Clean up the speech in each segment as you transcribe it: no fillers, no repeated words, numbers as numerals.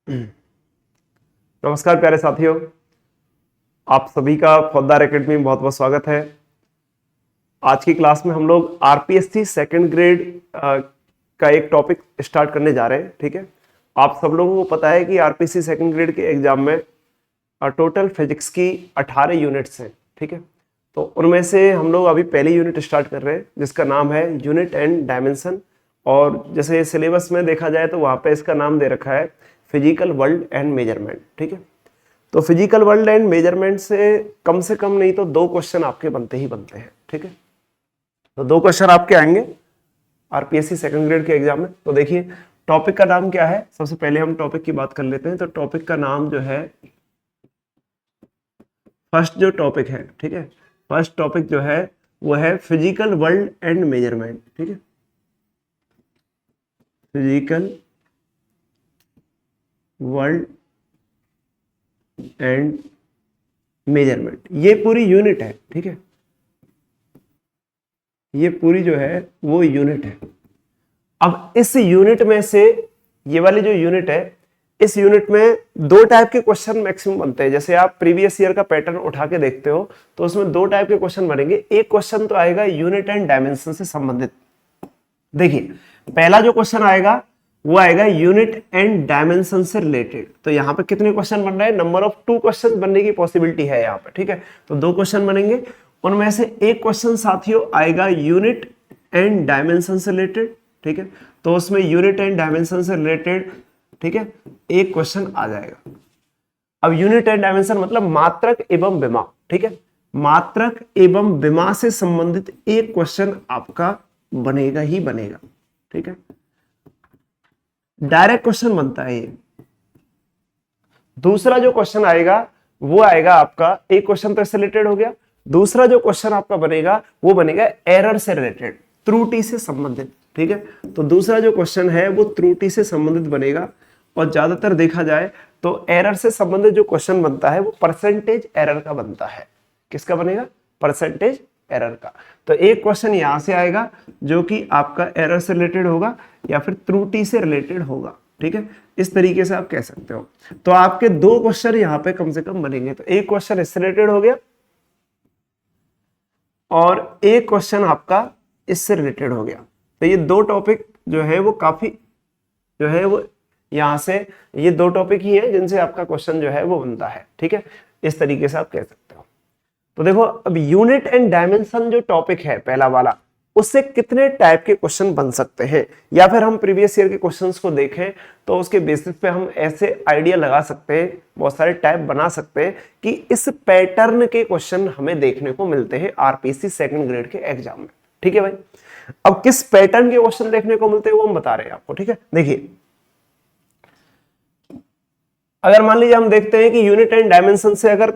नमस्कार प्यारे साथियों, आप सभी का फौजदार एकेडमी में बहुत बहुत स्वागत है। आज की क्लास में हम लोग आरपीएससी सेकंड ग्रेड का एक टॉपिक स्टार्ट करने जा रहे हैं। ठीक है, आप सब लोगों को पता है कि आरपीएससी सेकंड ग्रेड के एग्जाम में टोटल फिजिक्स की 18 यूनिट्स हैं। ठीक है, तो उनमें से हम लोग अभी पहली यूनिट स्टार्ट कर रहे हैं जिसका नाम है यूनिट एंड डायमेंशन। और जैसे सिलेबस में देखा जाए तो वहाँ पे इसका नाम दे रखा है फिजिकल वर्ल्ड एंड मेजरमेंट। ठीक है, तो फिजिकल वर्ल्ड एंड मेजरमेंट से कम नहीं तो 2 क्वेश्चन आपके बनते ही बनते हैं। ठीक है, तो 2 क्वेश्चन आपके आएंगे आरपीएससी सेकंड ग्रेड के एग्जाम में। तो देखिए टॉपिक का नाम क्या है, सबसे पहले हम टॉपिक की बात कर लेते हैं। तो टॉपिक का नाम जो है, फर्स्ट जो टॉपिक है, ठीक है, फर्स्ट टॉपिक जो है वो है फिजिकल वर्ल्ड एंड मेजरमेंट। ठीक है, फिजिकल वर्ल्ड एंड मेजरमेंट, ये पूरी यूनिट है। ठीक है, ये पूरी जो है वो यूनिट है। अब इस यूनिट में से, ये वाली जो यूनिट है, इस यूनिट में 2 टाइप के क्वेश्चन मैक्सिमम बनते हैं। जैसे आप प्रीवियस ईयर का पैटर्न उठा के देखते हो तो उसमें 2 टाइप के क्वेश्चन बनेंगे। एक क्वेश्चन तो आएगा यूनिट एंड डायमेंशन से संबंधित। देखिए पहला जो क्वेश्चन आएगा वो आएगा यूनिट एंड डायमेंशन से रिलेटेड। तो यहाँ पे कितने क्वेश्चन बन रहे हैं, नंबर ऑफ 2 क्वेश्चन बनने की पॉसिबिलिटी है यहाँ पे। ठीक है, तो 2 क्वेश्चन बनेंगे, उनमें से एक क्वेश्चन साथियों आएगा यूनिट एंड डायमेंशन से रिलेटेड। ठीक है, तो उसमें यूनिट एंड डायमेंशन से रिलेटेड, ठीक है, एक क्वेश्चन आ जाएगा। अब यूनिट एंड डायमेंशन मतलब मात्रक एवं विमा। ठीक है, मात्रक एवं विमा से संबंधित एक क्वेश्चन आपका बनेगा ही बनेगा। ठीक है, डायरेक्ट क्वेश्चन बनता है ये। दूसरा जो क्वेश्चन आएगा वो आएगा आपका, एक क्वेश्चन तो इससे रिलेटेड हो गया, दूसरा जो क्वेश्चन आपका बनेगा वो बनेगा एरर से रिलेटेड, त्रुटि से संबंधित। ठीक है, तो दूसरा जो क्वेश्चन है वो त्रुटि से संबंधित बनेगा। और ज्यादातर देखा जाए तो एरर से संबंधित जो क्वेश्चन बनता है वो परसेंटेज एरर का बनता है। किसका बनेगा, परसेंटेज एरर का। तो एक क्वेश्चन यहां से आएगा जो कि आपका एरर से रिलेटेड होगा या फिर त्रुटि से रिलेटेड होगा। ठीक है, इस तरीके से आप कह सकते हो। तो आपके 2 क्वेश्चन यहां पे कम से कम बनेंगे। तो एक क्वेश्चन इससे रिलेटेड हो गया और एक क्वेश्चन आपका इससे रिलेटेड हो गया। तो ये 2 टॉपिक जो है वो काफी जो है वो यहां से, ये 2 टॉपिक ही है जिनसे आपका क्वेश्चन जो है वो बनता है। ठीक है, इस तरीके से आप कह सकते हो। तो देखो अब यूनिट एंड डायमेंशन जो टॉपिक है पहला वाला, उससे कितने टाइप के क्वेश्चन बन सकते हैं, या फिर हम प्रीवियस ईयर के क्वेश्चंस को देखें तो उसके बेसिस पे हम ऐसे आइडिया लगा सकते हैं, बहुत सारे टाइप बना सकते हैं कि इस पैटर्न के क्वेश्चन हमें देखने को मिलते हैं आरपीएससी सेकंड ग्रेड के एग्जाम में। ठीक है भाई, अब किस पैटर्न के क्वेश्चन देखने को मिलते हैं वो हम बता रहे हैं आपको। ठीक है, देखिए अगर मान लीजिए हम देखते हैं कि यूनिट एंड डायमेंशन से अगर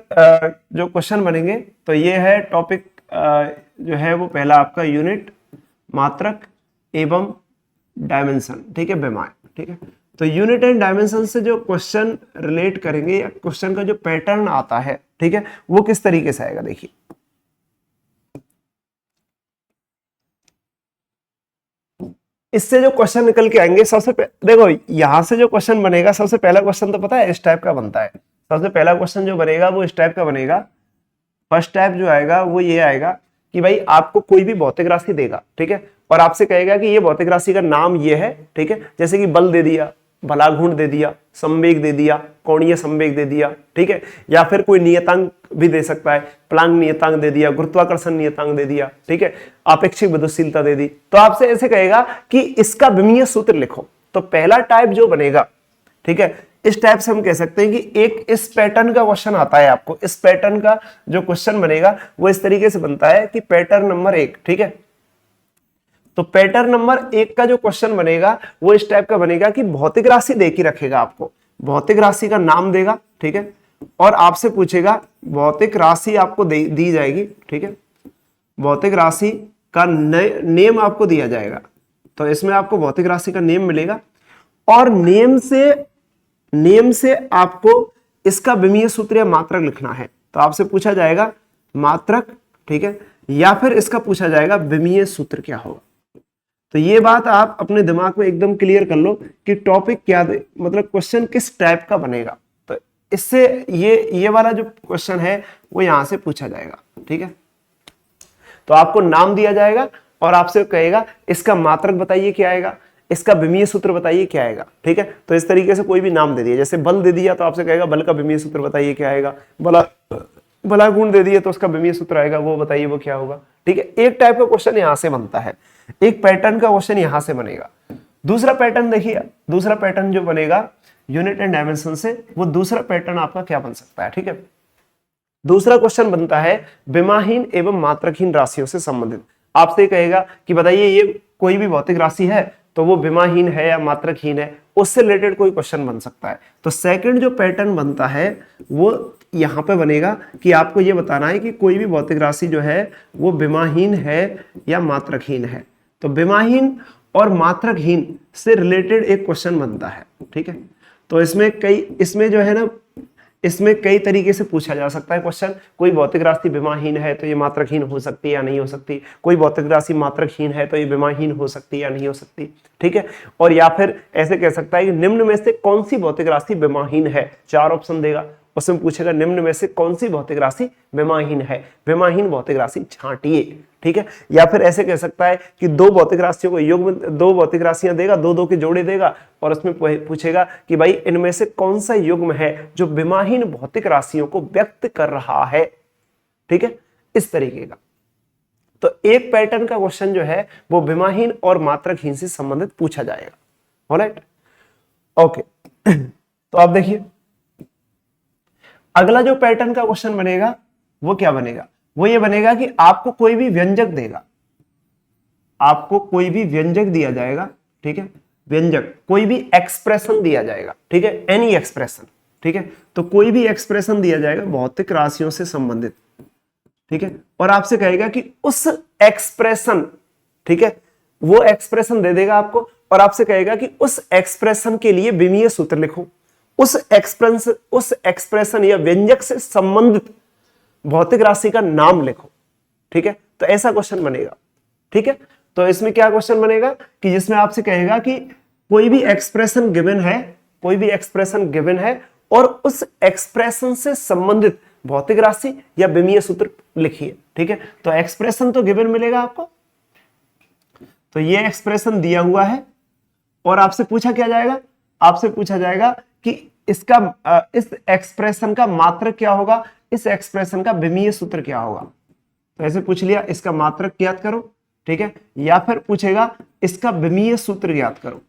जो क्वेश्चन बनेंगे, तो ये है टॉपिक जो है वो पहला आपका यूनिट, मात्रक एवं डायमेंशन। ठीक है, विमा। ठीक है, तो यूनिट एंड डायमेंशन से जो क्वेश्चन रिलेट करेंगे या क्वेश्चन का जो पैटर्न आता है, ठीक है, वो किस तरीके से आएगा। देखिए इससे जो क्वेश्चन निकल के आएंगे, देखो यहां से जो क्वेश्चन बनेगा, सबसे पहला क्वेश्चन तो पता है इस टाइप का बनता है। सबसे पहला क्वेश्चन जो बनेगा वो इस टाइप का बनेगा। फर्स्ट टाइप जो आएगा वो ये आएगा कि भाई आपको कोई भी भौतिक राशि देगा, ठीक है, और आपसे कहेगा कि ये भौतिक राशि का नाम ये है। ठीक है, जैसे कि बल दे दिया, भलाघूर्ण दे दिया, संवेग दे दिया, कोणीय संवेग दे दिया। ठीक है, या फिर कोई नियतांक भी दे सकता है, प्लांक नियतांक दे दिया, गुरुत्वाकर्षण नियतांक दे दिया। ठीक है, आपेक्षिक विद्युतशीलता दे दी। तो आपसे ऐसे कहेगा कि इसका विमीय सूत्र लिखो। तो पहला टाइप जो बनेगा, ठीक है, इस टाइप से हम कह सकते हैं कि एक इस पैटर्न का क्वेश्चन आता है आपको। इस पैटर्न का जो क्वेश्चन बनेगा वो इस तरीके से बनता है कि पैटर्न नंबर 1, ठीक है, तो पैटर्न नंबर 1 का जो क्वेश्चन बनेगा वो इस टाइप का बनेगा कि भौतिक राशि दे के रखेगा आपको, भौतिक राशि का नाम देगा। ठीक है, और आपसे पूछेगा, भौतिक राशि आपको दी जाएगी। ठीक है, भौतिक राशि का नेम आपको दिया जाएगा। तो इसमें आपको भौतिक राशि का नेम मिलेगा और नेम से आपको इसका विमीय सूत्र या मात्रक लिखना है। तो आपसे पूछा जाएगा मात्रक, ठीक है, या फिर इसका पूछा जाएगा विमीय सूत्र क्या होगा। तो ये बात आप अपने दिमाग में एकदम क्लियर कर लो कि टॉपिक क्या दे, मतलब क्वेश्चन किस टाइप का बनेगा। तो इससे ये वाला जो क्वेश्चन है वो यहां से पूछा जाएगा, ठीक है। तो आपको नाम दिया जाएगा और आपसे कहेगा इसका मात्रक बताइए क्या आएगा, इसका विमीय सूत्र बताइए क्या आएगा, ठीक है। तो इस तरीके से कोई भी नाम दे दिया, जैसे बल दे दिया तो आपसे कहेगा बल का विमीय सूत्र बताइए क्या आएगा, बला गुण दे दिए तो उसका विमीय सूत्र आएगा, वो बताइए वो क्या होगा, ठीक है। एक टाइप का क्वेश्चन यहां से बनता है, एक पैटर्न का क्वेश्चन यहां से बनेगा। दूसरा पैटर्न देखिए, दूसरा पैटर्न जो बनेगा यूनिट एंड डायमेंशन से, वो दूसरा पैटर्न आपका क्या बन सकता है, ठीक है। दूसरा क्वेश्चन बनता है विमाहीन एवं मात्रकहीन राशियों से संबंधित। आपसे कहेगा कि बताइए ये कोई भी भौतिक राशि है तो वो विमाहीन है या मात्रकहीन है, उससे रिलेटेड कोई क्वेश्चन बन सकता है। तो सेकंड जो पैटर्न बनता है वो यहां पे बनेगा कि आपको ये बताना है कि कोई भी भौतिक राशि जो है वो विमाहीन है या मात्रकहीन है। तो विमाहीन और मात्रकहीन से रिलेटेड एक क्वेश्चन बनता है, ठीक है। तो इसमें जो है ना, इसमें कई तरीके से पूछा जा सकता है क्वेश्चन। कोई भौतिक राशि विमाहीन है तो ये मात्रकहीन हो सकती है या नहीं हो सकती, कोई भौतिक राशि मात्रकहीन है तो ये विमाहीन हो सकती है या नहीं हो सकती, ठीक है। और या फिर ऐसे कह सकता है कि निम्न में से कौन सी भौतिक राशि विमाहीन है, 4 ऑप्शन देगा, उसमें पूछेगा निम्न में से कौन सी भौतिक राशि विमाहीन है, विमाहीन भौतिक राशि छांटिए, ठीक है। या फिर ऐसे कह सकता है कि 2 भौतिक राशियों को युग्म, 2 भौतिक राशियां देगा, 2 के जोड़े देगा और उसमें पूछेगा कि भाई इनमें से कौन सा युग्म है जो विमाहीन भौतिक राशियों को व्यक्त कर रहा है, ठीक है, इस तरीके का। तो एक पैटर्न का क्वेश्चन जो है वो विमाहीन और मात्रकहीन से संबंधित पूछा जाएगा, ऑलराइट, ओके। तो आप देखिए अगला जो पैटर्न का क्वेश्चन बनेगा वो क्या बनेगा, वो ये बनेगा कि आपको कोई भी व्यंजक देगा, आपको कोई भी व्यंजक दिया जाएगा, ठीक है, व्यंजक, कोई भी एक्सप्रेशन दिया जाएगा, ठीक है, एनी एक्सप्रेशन, ठीक है। तो कोई भी एक्सप्रेशन दिया जाएगा भौतिक राशियों से संबंधित, ठीक है, और आपसे कहेगा कि उस एक्सप्रेशन, ठीक है, वो एक्सप्रेशन दे देगा आपको और आपसे कहेगा कि उस एक्सप्रेशन के लिए विमीय सूत्र लिखो, उस एक्सप्रेशन या व्यंजक से संबंधित भौतिक राशि का नाम लिखो, ठीक है। तो ऐसा क्वेश्चन बनेगा, ठीक है। तो इसमें क्या क्वेश्चन बनेगा कि जिसमें आपसे कहेगा कि कोई भी एक्सप्रेशन गिवन है, कोई भी एक्सप्रेशन गिवन है और उस एक्सप्रेशन से संबंधित भौतिक राशि या विमीय सूत्र लिखिए, ठीक है। तो एक्सप्रेशन तो गिवन मिलेगा आपको, तो ये एक्सप्रेशन दिया हुआ है और आपसे पूछा क्या जाएगा, आपसे पूछा जाएगा कि इसका इस एक्सप्रेशन का मात्रक क्या होगा, इस एक्सप्रेशन का विमीय सूत्र क्या होगा। तो ऐसे पूछ लिया इसका मात्रक ज्ञात करो, ठीक है, या फिर पूछेगा इसका विमीय सूत्र ज्ञात करो,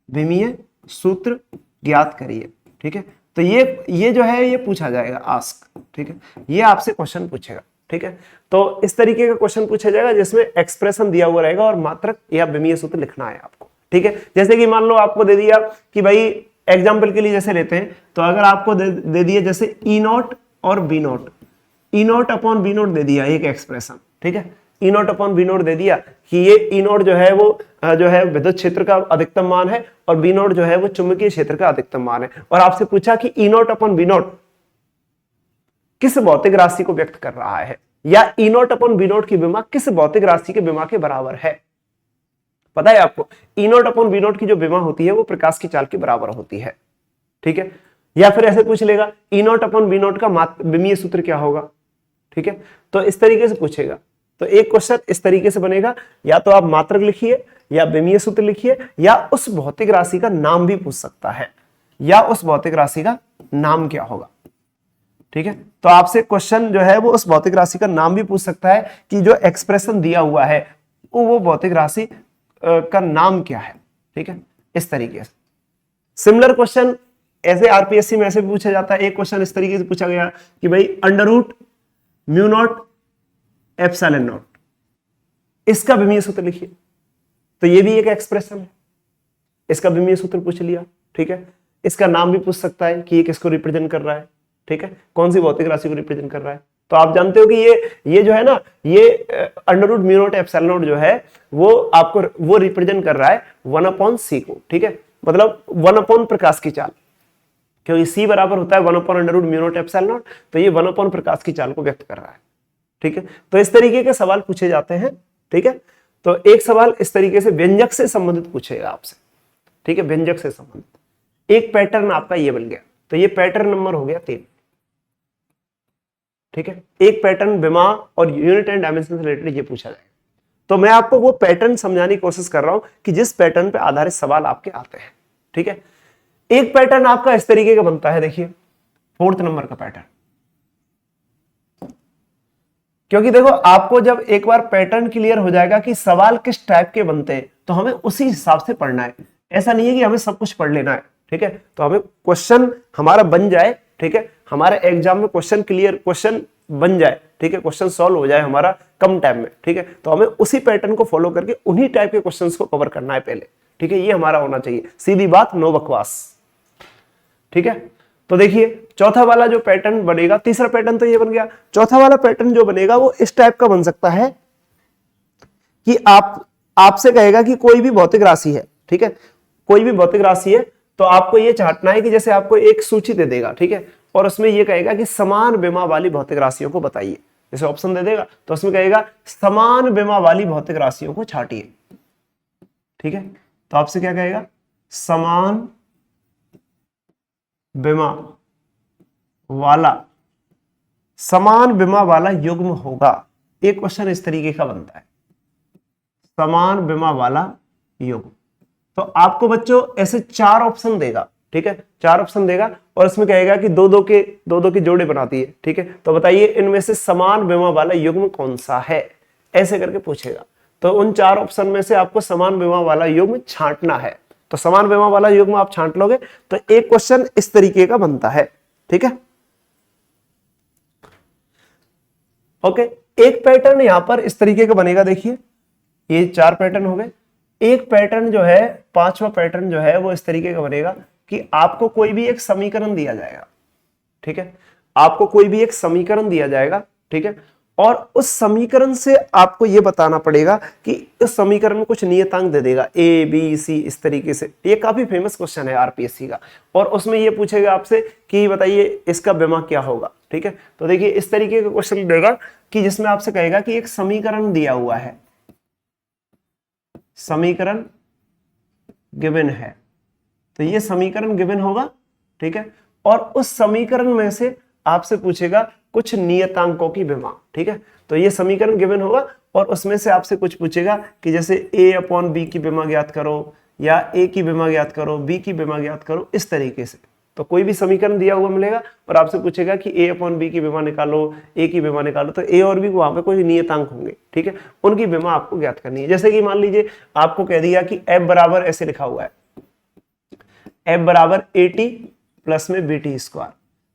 विमीय सूत्र ज्ञात करिए, ठीक है। तो ये जो है ये पूछा जाएगा आस्क, ठीक है, ये आपसे क्वेश्चन पूछेगा, ठीक है। तो इस तरीके का क्वेश्चन पूछा जाएगा जिसमें एक्सप्रेशन दिया हुआ रहेगा और मात्रक या विमीय सूत्र लिखना है आपको, ठीक है। जैसे कि मान लो आपको दे दिया कि भाई एग्जाम्पल के लिए जैसे लेते हैं, तो अगर आपको दे दिया जैसे ई नॉट और B naught, E naught upon B naught दे दिया एक एक्सप्रेशन, ठीक है, E naught upon B naught दे दिया कि ये ई नॉट जो है वो जो है विद्युत क्षेत्र का अधिकतम मान है और बी नॉट जो है वो चुंबकीय क्षेत्र का अधिकतम मान है, और आपसे पूछा कि ई नॉट अपॉन बी नॉट किस भौतिक राशि को व्यक्त कर रहा है, या ई नॉट अपॉन बी नॉट की विमा किस भौतिक राशि के विमा के बराबर है। पता है आपको ई नॉट अपॉन बी नॉट की जो विमा होती है वो प्रकाश की चाल के बराबर होती है, ठीक है। या फिर ऐसे पूछ लेगा ई नॉट अपॉन बी नॉट का विमीय सूत्र क्या होगा, ठीक है। तो इस तरीके से पूछेगा। तो एक क्वेश्चन इस तरीके से बनेगा, या तो आप मात्रक लिखिए या विमीय सूत्र लिखिए या उस भौतिक राशि का नाम भी पूछ सकता है, या उस भौतिक राशि का नाम क्या होगा, ठीक है। तो आपसे क्वेश्चन जो है वो उस भौतिक राशि का नाम भी पूछ सकता है कि जो एक्सप्रेशन दिया हुआ है वो भौतिक राशि का नाम क्या है, ठीक है, इस तरीके से। सिमिलर क्वेश्चन ऐसे आरपीएससी में ऐसे पूछा जाता है। एक क्वेश्चन इस तरीके से पूछा गया कि भाई under root mu nought epsilon nought, इसका विमीय सूत्र लिखिए। तो ये भी एक एक्सप्रेशन है, इसका विमीय सूत्र पूछ लिया, ठीक है। इसका नाम भी पूछ सकता है कि ये किसको रिप्रेजेंट कर रहा है, ठीक है, कौन सी भौतिक राशि को रिप्रेजेंट कर रहा है। तो आप जानते हो कि ये जो है ना, ये under root mu nought epsilon nought जो है वो आपको वो रिप्रेजेंट कर रहा है 1/c को, ठीक है, मतलब 1/ प्रकाश की चाल, क्योंकि c बराबर होता है 1/ under root mu nought epsilon nought, तो ये 1/ प्रकाश की चाल को व्यक्त कर रहा है, ठीक है। तो इस तरीके के सवाल पूछे जाते हैं, ठीक है। तो एक सवाल इस तरीके से व्यंजक से संबंधित पूछेगा आपसे, ठीक है, व्यंजक से संबंधित। एक पैटर्न आपका ये बन गया, तो ये पैटर्न नंबर हो गया 3, ठीक है। एक पैटर्न विमा और यूनिट एंड डायमेंशन से रिलेटेड ये पूछा जाएगा। तो मैं आपको वो पैटर्न समझाने की कोशिश कर रहा हूं कि जिस पैटर्न पे आधारित सवाल आपके आते हैं, ठीक है। एक पैटर्न आपका इस तरीके का बनता है, देखिए 4th नंबर का पैटर्न। क्योंकि देखो आपको जब एक बार पैटर्न क्लियर हो जाएगा कि सवाल किस टाइप के बनते हैं, तो हमें उसी हिसाब से पढ़ना है। ऐसा नहीं है कि हमें सब कुछ पढ़ लेना है, ठीक है। तो हमें क्वेश्चन हमारा बन जाए, ठीक है, हमारे एग्जाम में क्वेश्चन बन जाए, ठीक है, क्वेश्चन सॉल्व हो जाए हमारा कम टाइम में, ठीक है। तो हमें उसी पैटर्न को फॉलो करके उन्हीं टाइप के क्वेश्चंस को कवर करना है पहले, ठीक है। ये हमारा होना चाहिए, सीधी बात, नो बकवास, ठीक है। तो देखिए चौथा वाला जो पैटर्न बनेगा, तीसरा पैटर्न तो ये बन गया, चौथा वाला पैटर्न जो बनेगा वो इस टाइप का बन सकता है कि आपसे कहेगा कि कोई भी भौतिक राशि है, ठीक है, कोई भी भौतिक राशि है, तो आपको ये चाहना है कि जैसे आपको एक सूची दे देगा, ठीक है, और उसमें ये कहेगा कि समान विमा वाली भौतिक राशियों को बताइए। जैसे ऑप्शन दे देगा तो उसमें कहेगा समान विमा वाली भौतिक राशियों को छांटिए, ठीक है। तो आपसे क्या कहेगा, समान विमा वाला युग्म होगा। एक क्वेश्चन इस तरीके का बनता है, समान विमा वाला युग्म। तो आपको बच्चों ऐसे 4 ऑप्शन देगा, ठीक है, 4 ऑप्शन देगा और इसमें कहेगा कि दो दो के जोड़े बनाती है, ठीक है। तो बताइए इनमें से समान विमा वाला युग्म कौन सा है, ऐसे करके पूछेगा। तो उन 4 ऑप्शन में से आपको समान विमा वाला युग्म छांटना है। तो समान विमा वाला युग्म आप छांट लोगे तो एक क्वेश्चन इस तरीके का बनता है, ठीक है। ओके, एक पैटर्न यहां पर इस तरीके का बनेगा, देखिए ये 4 पैटर्न हो गए। एक पैटर्न जो है, 5वां पैटर्न जो है वो इस तरीके का बनेगा कि आपको कोई भी एक समीकरण दिया जाएगा, ठीक है, आपको कोई भी एक समीकरण दिया जाएगा, ठीक है, और उस समीकरण से आपको यह बताना पड़ेगा कि इस समीकरण में कुछ नियतांक दे देगा ए बी सी इस तरीके से। ये काफी फेमस क्वेश्चन है आरपीएससी का, और उसमें यह पूछेगा आपसे कि बताइए इसका विमा क्या होगा, ठीक है। तो देखिए इस तरीके का क्वेश्चन देगा कि जिसमें आपसे कहेगा कि एक समीकरण दिया हुआ है, समीकरण गिवन है, तो ये समीकरण गिवन होगा, ठीक है, और उस समीकरण में से आपसे पूछेगा कुछ नियतांकों की विमा, ठीक है। तो ये समीकरण गिवन होगा और उसमें से आपसे कुछ पूछेगा कि जैसे a/b की विमा ज्ञात करो, या a की विमा ज्ञात करो, b की विमा ज्ञात करो, इस तरीके से। तो कोई भी समीकरण दिया हुआ मिलेगा और आपसे पूछेगा कि a/b की विमा निकालो, a की विमा निकालो, तो a और b को वहां पे कोई नियतांक होंगे, ठीक है, उनकी विमा आपको ज्ञात करनी है। जैसे कि मान लीजिए आपको कह दिया कि f बराबर ऐसे लिखा हुआ है, f बराबर at प्लस में bt²,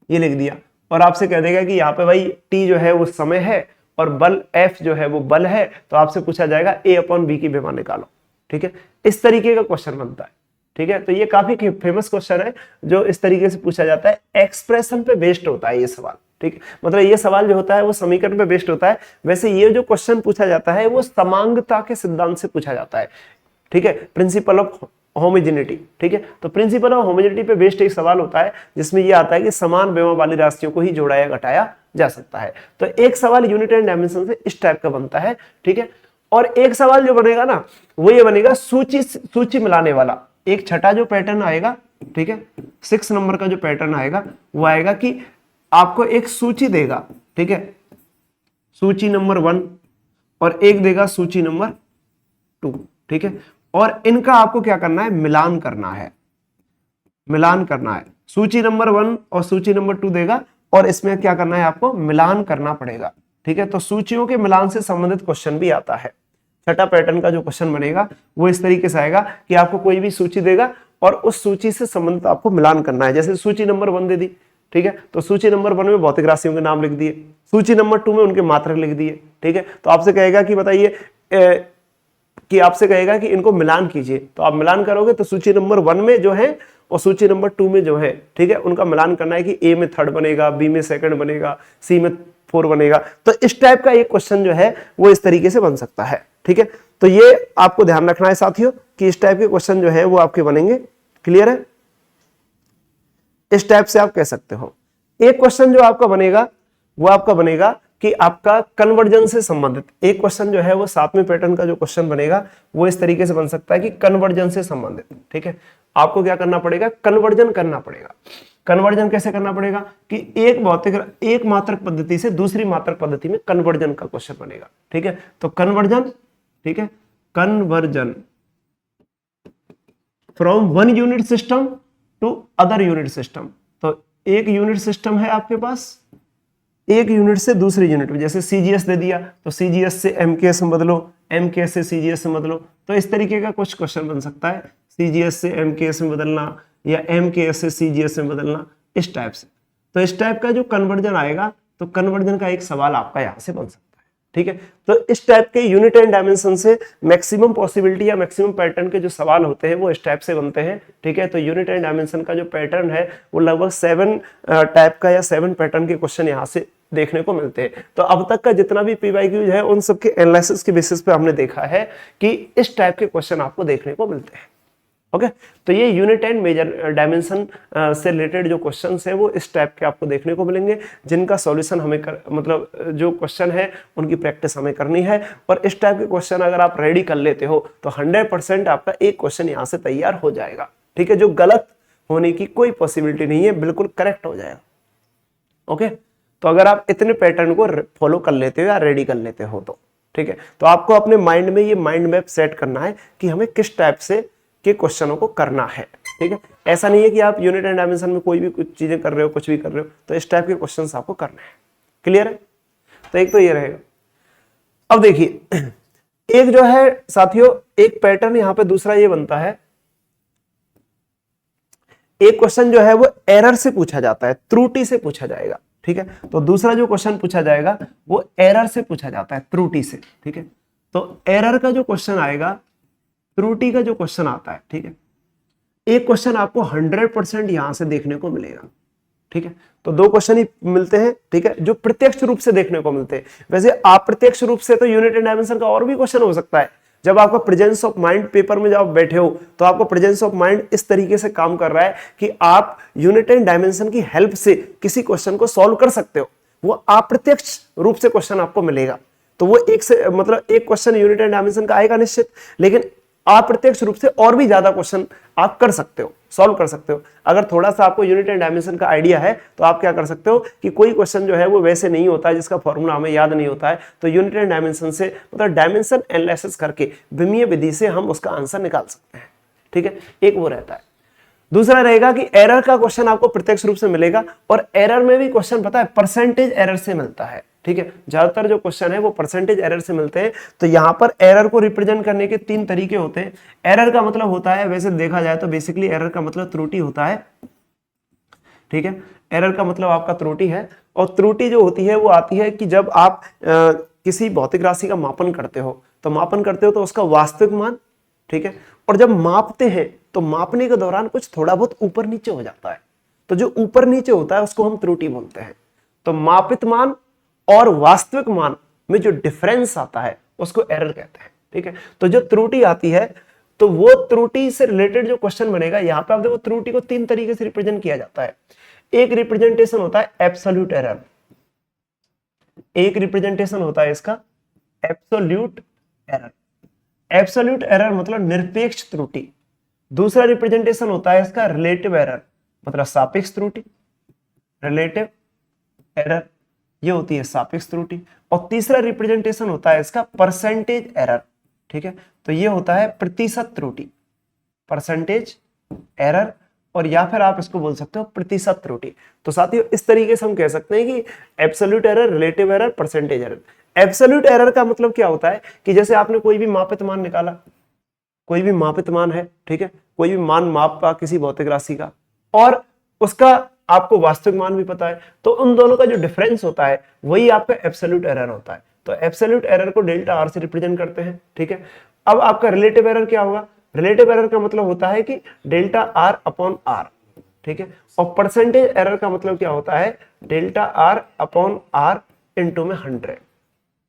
ये लिख दिया, और आपसे कह देगा कि यहाँ पे भाई t जो है वो समय है और बल F जो है वो बल है, तो आपसे पूछा जाएगा a/b की विमा निकालो, ठीक है। इस तरीके का क्वेश्चन बनता है, ठीक है। तो ये काफी फेमस क्वेश्चन है जो इस तरीके से पूछा जाता है, एक्सप्रेशन पे बेस्ड होता है ये सवाल, ठीक है। मतलब ये सवाल जो होता है वो समीकरण पे बेस्ड होता है। वैसे ये जो क्वेश्चन पूछा जाता है वो समांगता के सिद्धांत से पूछा जाता है, ठीक है, प्रिंसिपल ऑफ होमोजेनिटी, ठीक है। तो प्रिंसिपल ऑफ होमोजेनिटी पे बेस्ड एक सवाल होता है जिसमें ये आता है कि समान विमा वाली राशियों को ही जोड़ा या घटाया जा सकता है। तो एक सवाल यूनिट एंड डायमेंशन से इस टाइप का बनता है, ठीक है। और एक सवाल जो बनेगा ना वो ये बनेगा सूची मिलाने वाला। एक छठा जो पैटर्न आएगा, ठीक है, 6 नंबर का जो पैटर्न आएगा वो आएगा कि आपको एक सूची देगा, ठीक है, सूची नंबर 1 और एक देगा सूची नंबर 2, ठीक है, और इनका आपको क्या करना है, मिलान करना है, मिलान करना है। सूची नंबर 1 और सूची नंबर 2 देगा और इसमें क्या करना है, आपको मिलान करना पड़ेगा, ठीक है। तो सूचियों के मिलान से संबंधित क्वेश्चन भी आता है। छठा पैटर्न का जो क्वेश्चन बनेगा वो इस तरीके से आएगा कि आपको कोई भी सूची देगा और उस सूची से संबंधित आपको मिलान करना है। जैसे सूची नंबर 1 दे दी, ठीक है, तो सूची नंबर 1 में भौतिक राशियों के नाम लिख दिए, सूची नंबर 2 में उनके मात्रक लिख दिए, ठीक है। तो आपसे कहेगा कि बताइए आपसे कहेगा कि इनको मिलान कीजिए, तो आप मिलान करोगे तो सूची नंबर 1 में जो है और सूची नंबर 2 में जो है, ठीक है, उनका मिलान करना है कि ए में 3rd बनेगा, बी में 2nd बनेगा, सी में 4 बनेगा। तो इस टाइप का एक क्वेश्चन जो है वो इस तरीके से बन सकता है, ठीक है। तो ये आपको ध्यान रखना है साथियों कि इस टाइप के क्वेश्चन जो है वो आपके बनेंगे। क्लियर है? इस टाइप से आप कह सकते हो। एक क्वेश्चन जो आपका बनेगा वो आपका बनेगा कि आपका कन्वर्जन से संबंधित एक क्वेश्चन जो है वो 7वें पैटर्न का जो क्वेश्चन बनेगा वो इस तरीके से बन सकता है कि कन्वर्जन से संबंधित, ठीक है। आपको क्या करना पड़ेगा, कन्वर्जन करना पड़ेगा। कन्वर्जन कैसे करना पड़ेगा कि एक मात्रक पद्धति से दूसरी मात्रक पद्धति में कन्वर्जन का क्वेश्चन बनेगा, ठीक है। तो कन्वर्जन, ठीक है, conversion from one unit system to other unit system. तो एक यूनिट सिस्टम है आपके पास, एक यूनिट से दूसरे यूनिट में, जैसे सीजीएस दे दिया तो सीजीएस से एमकेएस में बदलो, एमकेएस से सीजीएस में बदलो। तो इस तरीके का कुछ क्वेश्चन बन सकता है, सीजीएस से एमकेएस में बदलना या एमकेएस से सीजीएस में बदलना, इस टाइप से। तो इस टाइप का जो कन्वर्जन आएगा तो कन्वर्जन का एक सवाल आपका यहां से बन सकता है, ठीक है। तो इस टाइप के यूनिट एंड डायमेंशन से मैक्सिमम पॉसिबिलिटी या मैक्सिमम पैटर्न के जो सवाल होते हैं वो इस टाइप से बनते हैं, ठीक है। तो यूनिट एंड डायमेंशन का जो पैटर्न है वो लगभग 7 टाइप का या 7 पैटर्न के क्वेश्चन यहाँ से देखने को मिलते हैं। तो अब तक का जितना भी पीवाईक्यूज है उन सबके एनालिसिस के बेसिस पे हमने देखा है कि इस टाइप के क्वेश्चन आपको देखने को मिलते हैं, ओके। तो ये यूनिट एंड मेजर डायमेंशन से रिलेटेड जो क्वेश्चंस है वो इस टाइप के आपको देखने को मिलेंगे, जिनका सॉल्यूशन हमें मतलब जो क्वेश्चन है उनकी प्रैक्टिस हमें करनी है। और इस टाइप के क्वेश्चन अगर आप रेडी कर लेते हो तो 100% आपका एक क्वेश्चन यहाँ से तैयार हो जाएगा, ठीक है। जो गलत होने की कोई पॉसिबिलिटी नहीं है, बिल्कुल करेक्ट हो जाएगा, ओके। तो अगर आप इतने पैटर्न को फॉलो कर लेते हो या रेडी कर लेते हो तो ठीक है। तो आपको अपने माइंड में ये माइंड मैप सेट करना है कि हमें किस टाइप से के क्वेश्चनों को करना है, ठीक है। ऐसा नहीं है कि आप यूनिट एंड डायमेंशन में कोई भी कुछ चीजें कर रहे हो, कुछ भी कर रहे हो, तो इस टाइप के क्वेश्चंस आपको करने हैं, क्लियर है। तो एक तो ये रहेगा। अब देखिए एक जो है साथियों एक पैटर्न यहां पे दूसरा ये बनता है, एक क्वेश्चन जो है वो एरर से पूछा जाता है, त्रुटि से पूछा जाएगा, ठीक है। तो दूसरा जो क्वेश्चन पूछा जाएगा वो एरर से पूछा जाता है, त्रुटि से, ठीक है। तो एरर का जो क्वेश्चन आएगा, त्रुटि का जो क्वेश्चन आता है, ठीक है, एक क्वेश्चन आपको 100% यहां से देखने को मिलेगा, ठीक है। तो दो क्वेश्चन ही मिलते हैं, ठीक है, जो प्रत्यक्ष रूप से देखने को मिलते हैं। वैसे अप्रत्यक्ष रूप से तो यूनिट एंड डायमेंशन का और भी क्वेश्चन हो सकता है। जब आपका प्रेजेंस ऑफ माइंड पेपर में जब आप बैठे हो तो आपका प्रेजेंस ऑफ माइंड इस तरीके से काम कर रहा है कि आप यूनिट एंड डायमेंशन की हेल्प से किसी क्वेश्चन को सॉल्व कर सकते हो। वो अप्रत्यक्ष रूप से क्वेश्चन आपको मिलेगा, तो वो एक से मतलब एक क्वेश्चन यूनिट एंड डायमेंशन का आएगा निश्चित, लेकिन अप्रत्यक्ष रूप से और भी ज्यादा क्वेश्चन आप कर सकते हो, सॉल्व कर सकते हो। अगर थोड़ा सा आपको यूनिट एंड डायमेंशन का आइडिया है तो आप क्या कर सकते हो कि कोई क्वेश्चन जो है वो वैसे नहीं होता है जिसका फॉर्मूला हमें याद नहीं होता है, तो यूनिट एंड डायमेंशन से मतलब डायमेंशन एनालिसिस करके विमीय विधि से हम उसका आंसर निकाल सकते हैं, ठीक है। एक वो रहता है। दूसरा रहेगा कि एरर का क्वेश्चन आपको प्रत्यक्ष रूप से मिलेगा, और एरर में भी क्वेश्चन पता है परसेंटेज एरर से मिलता है, ठीक है। ज्यादातर जो क्वेश्चन है वो परसेंटेज एरर से मिलते हैं। तो यहां पर एरर को रिप्रेजेंट करने के 3 तरीके होते हैं। एरर का मतलब होता है, वैसे देखा जाए तो बेसिकली एरर का मतलब त्रुटि होता है, ठीक है। एरर का मतलब आपका त्रुटि है, और त्रुटि जो होती है वो आती है कि जब आप किसी भौतिक राशि का मापन करते हो तो उसका वास्तविक मान, ठीक है, और जब मापते हैं तो मापने के दौरान कुछ थोड़ा बहुत ऊपर नीचे हो जाता है, तो जो ऊपर नीचे होता है उसको हम त्रुटि बोलते हैं। तो मापित मान और वास्तविक मान में जो डिफरेंस आता है उसको एरर कहते हैं, ठीक है। तो जो त्रुटि आती है तो वो त्रुटि से रिलेटेड जो क्वेश्चन बनेगा, यहां पे आप देखो त्रुटि को 3 तरीके से रिप्रेजेंट किया जाता है। एक रिप्रेजेंटेशन होता है एब्सोल्यूट एरर, एक रिप्रेजेंटेशन होता है इसका एब्सोल्यूट एरर। एब्सोल्यूट एरर मतलब निरपेक्ष त्रुटि। दूसरा रिप्रेजेंटेशन होता है इसका रिलेटिव एरर, मतलब सापेक्ष त्रुटि, रिलेटिव एरर ये होती है सापेक्ष त्रुटि। और तीसरा रिप्रेजेंटेशन होता है इसका परसेंटेज एरर, ठीक है। तो ये होता है प्रतिशत त्रुटि, परसेंटेज एरर, और या फिर आप इसको बोल सकते हो प्रतिशत त्रुटि। तो साथियों इस तरीके से हम कह सकते हैं कि absolute error, relative error, percentage error. Absolute error का मतलब क्या होता है कि जैसे आपने कोई भी मापित मान निकाला, कोई भी मापित मान है, ठीक है, कोई भी मान मापा किसी भौतिक राशि का, और उसका आपको वास्तविक मान भी पता है, तो उन दोनों का जो डिफरेंस होता है वही आपका एब्सोल्यूट एरर होता है। तो एब्सोल्यूट एरर को डेल्टा आर से रिप्रेजेंट करते हैं, ठीक है। अब आपका रिलेटिव एरर क्या होगा? रिलेटिव एरर का मतलब होता है कि डेल्टा आर अपॉन आर, ठीक है। और परसेंटेज एरर का मतलब क्या होता है? Delta r upon r into में 100,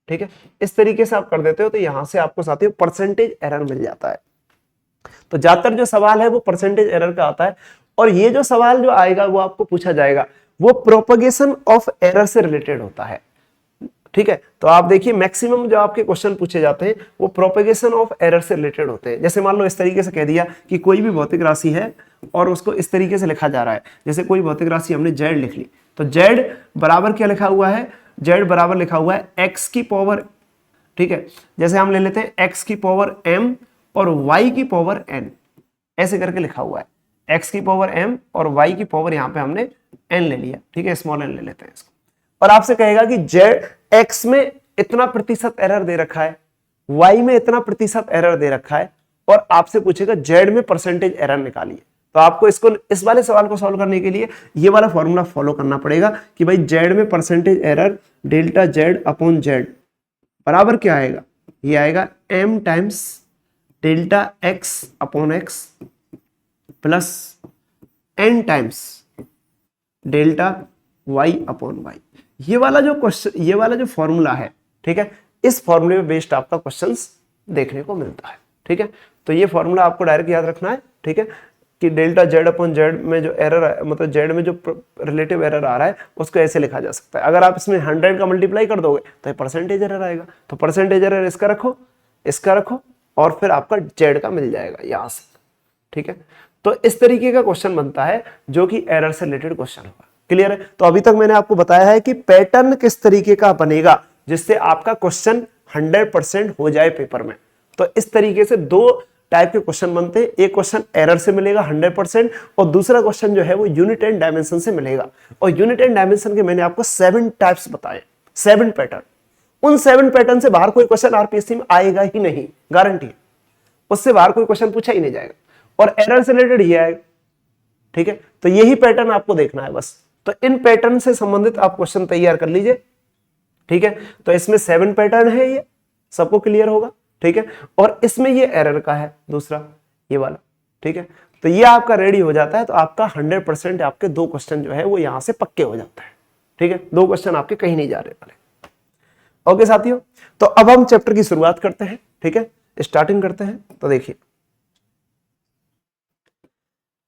ठीक है। इस तरीके से आप कर देते हो तो यहां से आपको साथियों परसेंटेज एरर मिल जाता है। तो ज्यादातर जो सवाल है वो परसेंटेज एरर का आता है, और ये जो सवाल जो आएगा वो आपको पूछा जाएगा वो प्रोपगेशन ऑफ एरर से रिलेटेड होता है। ठीक है। तो आप देखिए मैक्सिमम जो आपके क्वेश्चन पूछे जाते हैं वो प्रोपेगेशन ऑफ एरर से रिलेटेड होते हैं। जैसे मान लो इस तरीके से कह दिया कि कोई भी भौतिक राशि है और उसको इस तरीके से लिखा जा रहा है, जैसे कोई भौतिक राशि हमने जेड लिख ली, तो जेड बराबर क्या लिखा हुआ है, जेड बराबर लिखा हुआ है एक्स की पावर, ठीक है। जैसे हम ले लेते हैं एक्स की पावर एम और वाई की पावर एन, ऐसे करके लिखा हुआ है, एक्स की पावर एम और वाई की पावर यहां पे हमने एन ले लिया, ठीक है, स्मॉल एन ले लेते हैं इसको। और आपसे कहेगा कि जेड एक्स में इतना प्रतिशत एरर दे रखा है, वाई में इतना प्रतिशत एरर दे रखा है, और आपसे पूछेगा जेड में परसेंटेज एरर निकालिए। तो आपको इसको इस वाले सवाल को सॉल्व करने के लिए ये वाला फॉर्मूला फॉलो करना पड़ेगा कि भाई जेड में percentage error delta z upon z बराबर क्या आएगा, ये आएगा m times delta x upon x plus n times delta y upon y. ये वाला जो क्वेश्चन, ये वाला जो फॉर्मूला है, ठीक है, इस फॉर्मूले में बेस्ड आपका क्वेश्चंस देखने को मिलता है, ठीक है। तो ये फॉर्मूला आपको डायरेक्ट याद रखना है, ठीक है, कि डेल्टा जेड अपॉन जेड में जो एरर, मतलब जेड में जो रिलेटिव एरर आ रहा है उसको ऐसे लिखा जा सकता है। अगर आप इसमें 100 का मल्टीप्लाई कर दोगे तो परसेंटेज एरर आएगा, तो परसेंटेज एरर इसका रखो, इसका रखो, और फिर आपका जेड का मिल जाएगा यहां से, ठीक है। तो इस तरीके का क्वेश्चन बनता है जो कि एरर से रिलेटेड क्वेश्चन होगा। क्लियर है? तो अभी तक मैंने आपको बताया है कि पैटर्न किस तरीके का बनेगा जिससे आपका क्वेश्चन 100% हो जाए पेपर में। तो इस तरीके से दो टाइप के क्वेश्चन बनते हैं, एक क्वेश्चन एरर से मिलेगा 100% और दूसरा क्वेश्चन जो है वो यूनिट एंड डायमेंशन से मिलेगा। और यूनिट एंड डायमेंशन के मैंने आपको 7 टाइप्स बताए, 7 पैटर्न। उन 7 पैटर्न से बाहर कोई क्वेश्चन आरपीएससी में आएगा ही नहीं, गारंटी है, उससे बाहर कोई क्वेश्चन पूछा ही नहीं जाएगा, और एरर से रिलेटेड ही आएगा, ठीक है। तो यही पैटर्न आपको देखना है बस। तो इन पैटर्न से संबंधित आप क्वेश्चन तैयार कर लीजिए, ठीक है। तो इसमें 7 पैटर्न है, ये सबको क्लियर होगा, ठीक है। और इसमें ये एरर का है दूसरा, ये वाला, ठीक है। तो ये आपका रेडी हो जाता है, तो आपका 100% आपके 2 क्वेश्चन जो है वो यहां से पक्के हो जाता है, ठीक है। 2 क्वेश्चन आपके कहीं नहीं जा रहे वाले। ओके साथियों, तो अब हम चैप्टर की शुरुआत करते हैं, ठीक है, स्टार्टिंग करते हैं। तो देखिए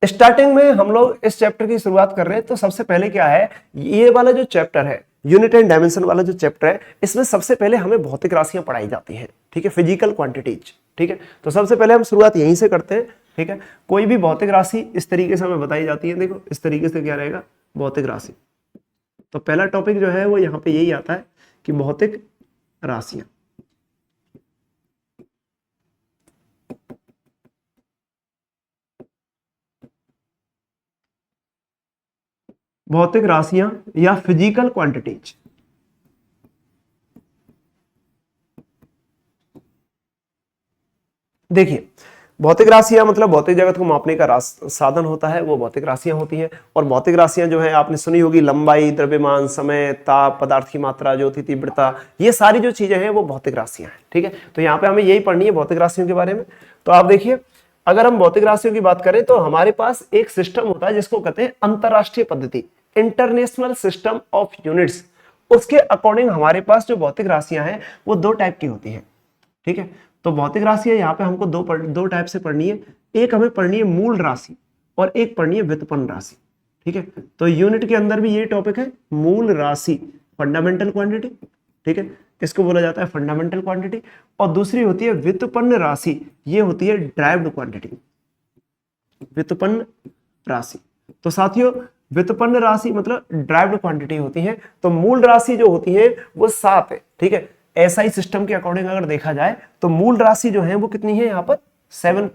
स्टार्टिंग में हम लोग इस चैप्टर की शुरुआत कर रहे हैं, तो सबसे पहले क्या है, ये वाला जो चैप्टर है, यूनिट एंड डायमेंशन वाला जो चैप्टर है, इसमें सबसे पहले हमें भौतिक राशियां पढ़ाई जाती हैं, ठीक है, फिजिकल क्वांटिटीज, ठीक है। तो सबसे पहले हम शुरुआत यहीं से करते हैं, ठीक है। कोई भी भौतिक राशि इस तरीके से हमें बताई जाती है, देखो इस तरीके से क्या रहेगा, भौतिक राशि। तो पहला टॉपिक जो है वो यहाँ पे यही आता है कि भौतिक राशियां। भौतिक राशियां या फिजिकल क्वांटिटीज। देखिए भौतिक राशियां मतलब भौतिक जगत को मापने का साधन होता है, वो भौतिक राशियां होती हैं। और भौतिक राशियां जो है आपने सुनी होगी, लंबाई, द्रव्यमान, समय, ताप, पदार्थ की मात्रा, ज्योति तीव्रता, ये सारी जो चीजें हैं वो भौतिक राशियां हैं, ठीक है। तो यहाँ पे हमें यही पढ़नी है भौतिक राशियों के बारे में। तो आप देखिए, अगर हम भौतिक राशियों की बात करें तो हमारे पास एक सिस्टम होता है जिसको कहते हैं अंतरराष्ट्रीय पद्धति, इंटरनेशनल सिस्टम ऑफ यूनिट्स। उसके अकॉर्डिंग हमारे पास जो भौतिक राशियां हैं वो 2 टाइप की होती हैं, ठीक है। तो भौतिक राशि है, यहाँ पे हमको दो टाइप से पढ़नी है। एक हमें पढ़नी है मूल राशि और एक पढ़नी है व्युत्पन्न राशि, ठीक है। तो यूनिट के अंदर भी ये टॉपिक है, मूल राशि, फंडामेंटल क्वांटिटी, ठीक है, इसको बोला जाता है फंडामेंटल क्वांटिटी। और दूसरी होती है व्युत्पन्न राशि, ये होती है ड्राइव्ड क्वांटिटी, व्युत्पन्न राशि। तो साथियों व्युत्पन्न राशि मतलब ड्राइव्ड क्वांटिटी होती है। तो मूल राशि जो होती है वो 7 है, ठीक है। एसआई सिस्टम के अकॉर्डिंग अगर देखा जाए तो मूल राशि जो है वो कितनी है, यहाँ पर 7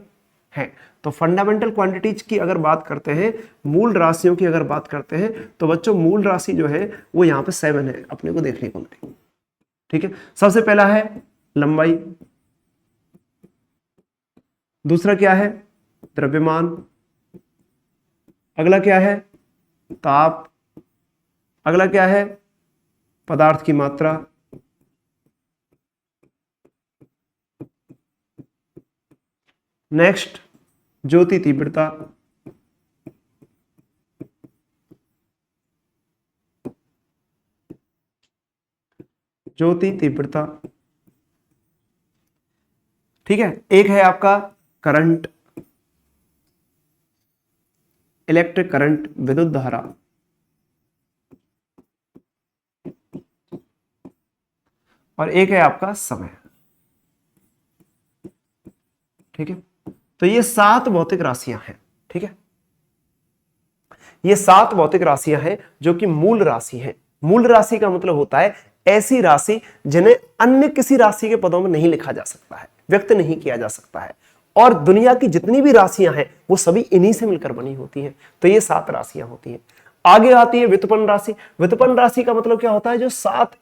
है। तो फंडामेंटल क्वांटिटीज की अगर बात करते हैं, मूल राशियों की अगर बात करते हैं, तो बच्चों मूल राशि जो है वो यहाँ पे 7 है, अपने को देखने को मिलेगी, ठीक है। सबसे पहला है लंबाई, दूसरा क्या है द्रव्यमान, अगला क्या है ताप, अगला क्या है पदार्थ की मात्रा, नेक्स्ट ज्योति तीव्रता, ज्योति तीव्रता, ठीक है। एक है आपका करंट, इलेक्ट्रिक करंट, विद्युत धारा, और एक है आपका समय। ठीक है, तो ये 7 भौतिक राशियां हैं। ठीक है, ये 7 भौतिक राशियां हैं जो कि मूल राशि हैं। मूल राशि का मतलब होता है ऐसी राशि जिन्हें अन्य किसी राशि के पदों में नहीं लिखा जा सकता है, व्यक्त नहीं किया जा सकता है, और दुनिया की जितनी भी राशियां हैं वो सभी इन्हीं से मिलकर बनी होती हैं। तो ये 7 राशियां होती हैं। आगे आती है व्युत्पन्न राशि। व्युत्पन्न राशि का मतलब क्या होता है, जो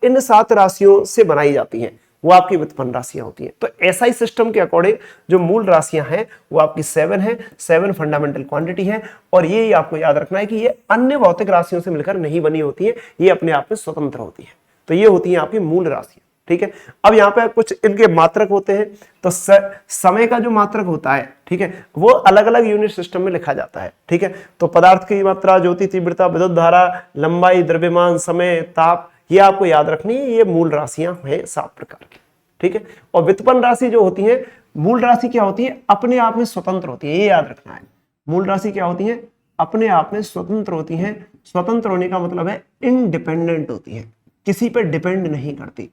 इन 7 राशियों से बनाई जाती हैं वो आपकी व्युत्पन्न राशियां होती हैं। तो एसआई सिस्टम के अकॉर्डिंग जो मूल राशियां हैं वो आपकी 7 है, 7 फंडामेंटल क्वांटिटी है। और ये आपको याद रखना है कि ये अन्य भौतिक राशियों से मिलकर नहीं बनी होती है, ये अपने आप में स्वतंत्र होती है। तो ये होती है आपकी मूल राशियां। ठीक है, अब यहाँ पे कुछ इनके मात्रक होते हैं। तो समय का जो मात्रक होता है, ठीक है, वो अलग अलग यूनिट सिस्टम में लिखा जाता है। ठीक है, तो पदार्थ की मात्रा, ज्योति तीव्रता, विद्युत धारा, लंबाई, द्रव्यमान, समय, ताप, ये आपको याद रखनी है। ये मूल राशियां हैं 7 प्रकार की। ठीक है, और व्युत्पन्न राशि जो होती है, मूल राशि क्या होती है, अपने आप में स्वतंत्र होती है, ये याद रखना है। मूल राशि क्या होती है, अपने आप में स्वतंत्र होती है। स्वतंत्र होने का मतलब है इंडिपेंडेंट होती है, किसी पर डिपेंड नहीं करती।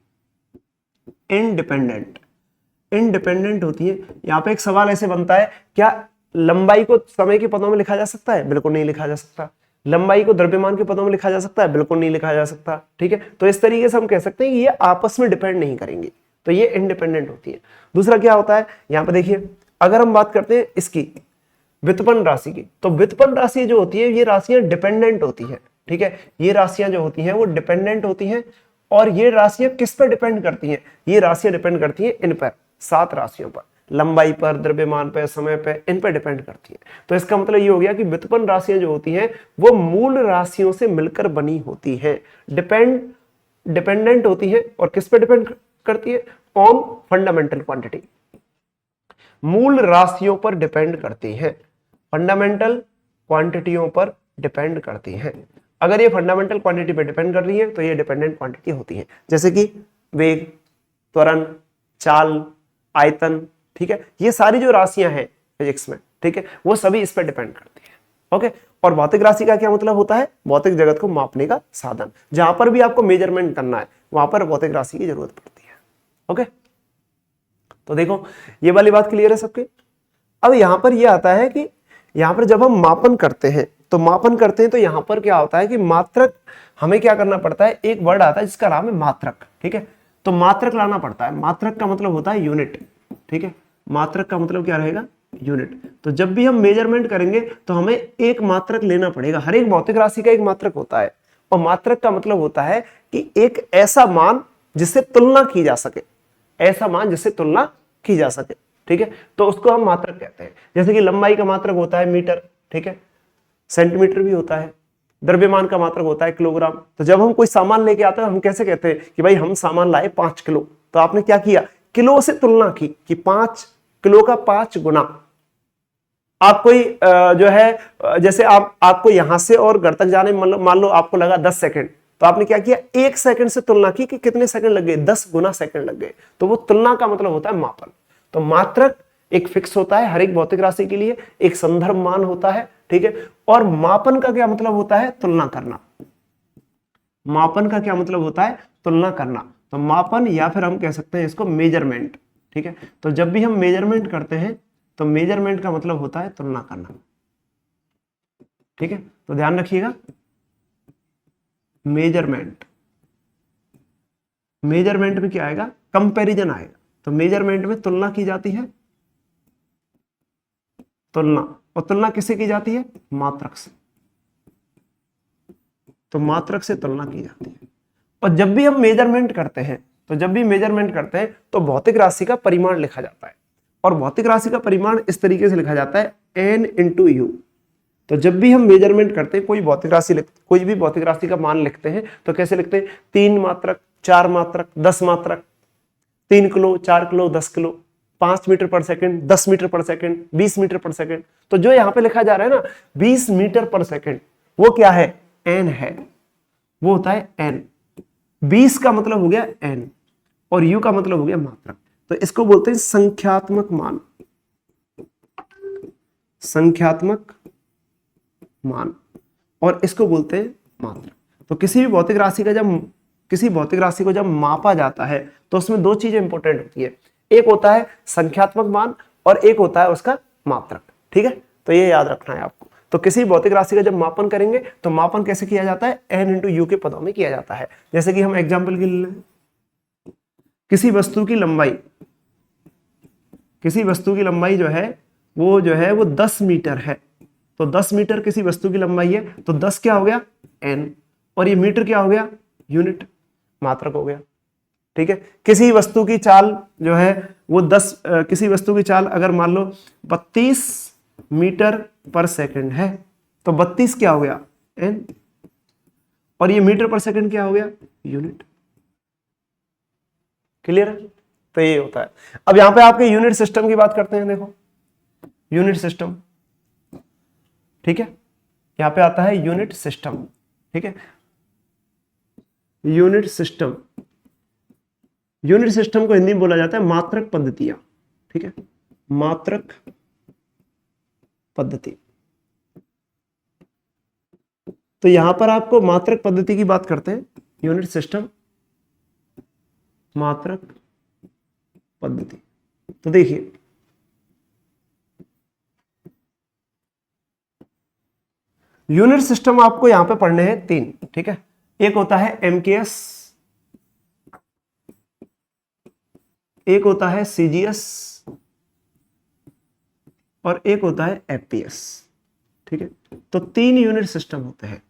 इंडिपेंडेंट होती है। यहां पे एक सवाल ऐसे बनता है, क्या लंबाई को समय के पदों में लिखा जा सकता है? बिल्कुल नहीं लिखा जा सकता। लंबाई को द्रव्यमान के पदों में लिखा जा सकता है? बिल्कुल नहीं लिखा जा सकता। ठीक है, तो इस तरीके से हम कह सकते हैं कि ये आपस में डिपेंड नहीं करेंगे, तो ये इंडिपेंडेंट होती है। दूसरा क्या होता है, यहां पर देखिए, अगर हम बात करते हैं इसकी व्युत्पन्न राशि की, तो व्युत्पन्न राशि जो होती है ये राशियां डिपेंडेंट होती है। ठीक है, ये राशियां जो होती हैं वो डिपेंडेंट होती हैं। और ये राशियां किस पर डिपेंड करती हैं? ये राशियां डिपेंड करती हैं इन पर, 7 राशियों पर, लंबाई पर, द्रव्यमान पर, समय पर, इन पर डिपेंड करती हैं। तो इसका मतलब ये हो गया कि व्युत्पन्न राशियां जो होती हैं वो मूल राशियों से मिलकर बनी होती हैं, डिपेंडेंट होती हैं। और किस पर डिपेंड करती है? ऑन फंडामेंटल क्वांटिटी, मूल राशियों पर डिपेंड करती हैं, फंडामेंटल क्वांटिटियों पर डिपेंड करती हैं। अगर ये फंडामेंटल क्वांटिटी पर डिपेंड कर रही है तो ये डिपेंडेंट क्वांटिटी होती है, जैसे कि वेग, त्वरण, चाल, आयतन। ठीक है, ये सारी जो राशियां हैं फिजिक्स में, ठीक है, वो सभी इस पर डिपेंड करती है। ओके, और भौतिक राशि का क्या मतलब होता है? भौतिक जगत को मापने का साधन। जहां पर भी आपको मेजरमेंट करना है वहां पर भौतिक राशि की जरूरत पड़ती है। ओके, तो देखो ये वाली बात क्लियर है सबके। अब यहां पर ये आता है कि यहां पर जब हम मापन करते हैं तो यहां पर क्या होता है कि मात्रक, हमें क्या करना पड़ता है, एक वर्ड आता है जिसका नाम है मात्रक। ठीक है, तो मात्रक लाना पड़ता है। मात्रक का मतलब होता है यूनिट। ठीक है, मात्रक का मतलब क्या रहेगा? यूनिट। तो जब भी हम मेजरमेंट करेंगे तो हमें एक मात्रक लेना पड़ेगा। हर एक भौतिक राशि का एक मात्रक होता है, और मात्रक का मतलब होता है कि एक ऐसा मान जिससे तुलना की जा सके, ऐसा मान जिससे तुलना की जा सके। ठीक है, तो उसको हम मात्रक कहते हैं। जैसे कि लंबाई का मात्रक होता है मीटर, ठीक है, सेंटीमीटर भी होता है। द्रव्यमान का मात्रक होता है किलोग्राम। तो जब हम कोई सामान लेके आते हैं हम कैसे कहते हैं कि भाई हम सामान लाए 5 किलो, तो आपने क्या किया, किलो से तुलना की कि 5 किलो का 5 गुना। आप कोई जो है जैसे आपको यहां से और घर तक जाने मान लो आपको लगा 10 सेकंड, तो आपने क्या किया, 1 सेकंड से तुलना की कि कितने सेकंड लग गए, 10 गुना सेकंड लग गए। तो वो तुलना का मतलब होता है मापन। तो मात्रक एक फिक्स होता है हर एक भौतिक राशि के लिए, एक संदर्भ मान होता है। ठीक है, और मापन का क्या मतलब होता है? तुलना करना। मापन का क्या मतलब होता है? तुलना करना। तो मापन, या फिर हम कह सकते हैं इसको मेजरमेंट। ठीक है, तो जब भी हम मेजरमेंट करते हैं तो मेजरमेंट का मतलब होता है तुलना करना। ठीक है, तो ध्यान रखिएगा, मेजरमेंट में क्या आएगा? कंपैरिजन आएगा। तो मेजरमेंट में तुलना की जाती है, तुलना। और तुलना किससे की जाती है? मात्रक से। तो मात्रक से तुलना की जाती है। और जब भी हम मेजरमेंट करते हैं तो भौतिक राशि का परिमाण लिखा जाता है। और भौतिक राशि का परिमाण इस तरीके से लिखा जाता है, n × u। तो जब भी हम मेजरमेंट करते हैं, कोई भी भौतिक राशि का मान लिखते हैं तो कैसे लिखते हैं? 3 मात्रक, 4 मात्रक, 10 मात्रक, 3 किलो, 4 किलो, 10 किलो, 5 मीटर पर सेकंड, 10 मीटर पर सेकंड, 20 मीटर पर सेकंड। तो जो यहां पे लिखा जा रहा है ना 20 मीटर पर सेकंड, वो क्या है? n है, वो होता है n। 20 का मतलब हो गया n और u का मतलब हो गया मात्रक। तो इसको बोलते हैं संख्यात्मक मान, संख्यात्मक मान, और इसको बोलते हैं मात्रक। तो किसी भी भौतिक राशि का जब किसी भौतिक राशि को जब मापा जाता है तो उसमें दो चीजें इंपॉर्टेंट होती है, एक होता है संख्यात्मक मान और एक होता है उसका मात्रक। ठीक है, तो ये याद रखना है आपको। तो किसी भौतिक राशि का जब मापन करेंगे तो मापन कैसे किया जाता है, n × u के पदों में किया जाता है। जैसे कि हम एग्जाम्पल के लिए किसी वस्तु की लंबाई जो है वो 10 मीटर है। तो 10 मीटर किसी वस्तु की लंबाई है, तो 10 क्या हो गया n, और ये मीटर क्या हो गया यूनिट, मात्रक हो गया। ठीक है, किसी वस्तु की चाल जो है वो किसी वस्तु की चाल अगर मान लो 32 मीटर पर सेकंड है, तो 32 क्या हो गया n, और ये मीटर पर सेकंड क्या हो गया यूनिट। क्लियर है, तो ये होता है। अब यहां पे आपके यूनिट सिस्टम की बात करते हैं। देखो यूनिट सिस्टम, ठीक है, यहां पे आता है यूनिट सिस्टम। ठीक है, यूनिट सिस्टम को हिंदी में बोला जाता है मात्रक पद्धतियां। ठीक है, मात्रक पद्धति। तो यहां पर आपको मात्रक पद्धति की बात करते हैं, यूनिट सिस्टम मात्रक पद्धति। तो देखिए यूनिट सिस्टम आपको यहां पे पढ़ने हैं 3। ठीक है, एक होता है MKS, एक होता है CGS और एक होता है FPS। ठीक है, तो 3 यूनिट सिस्टम होते हैं,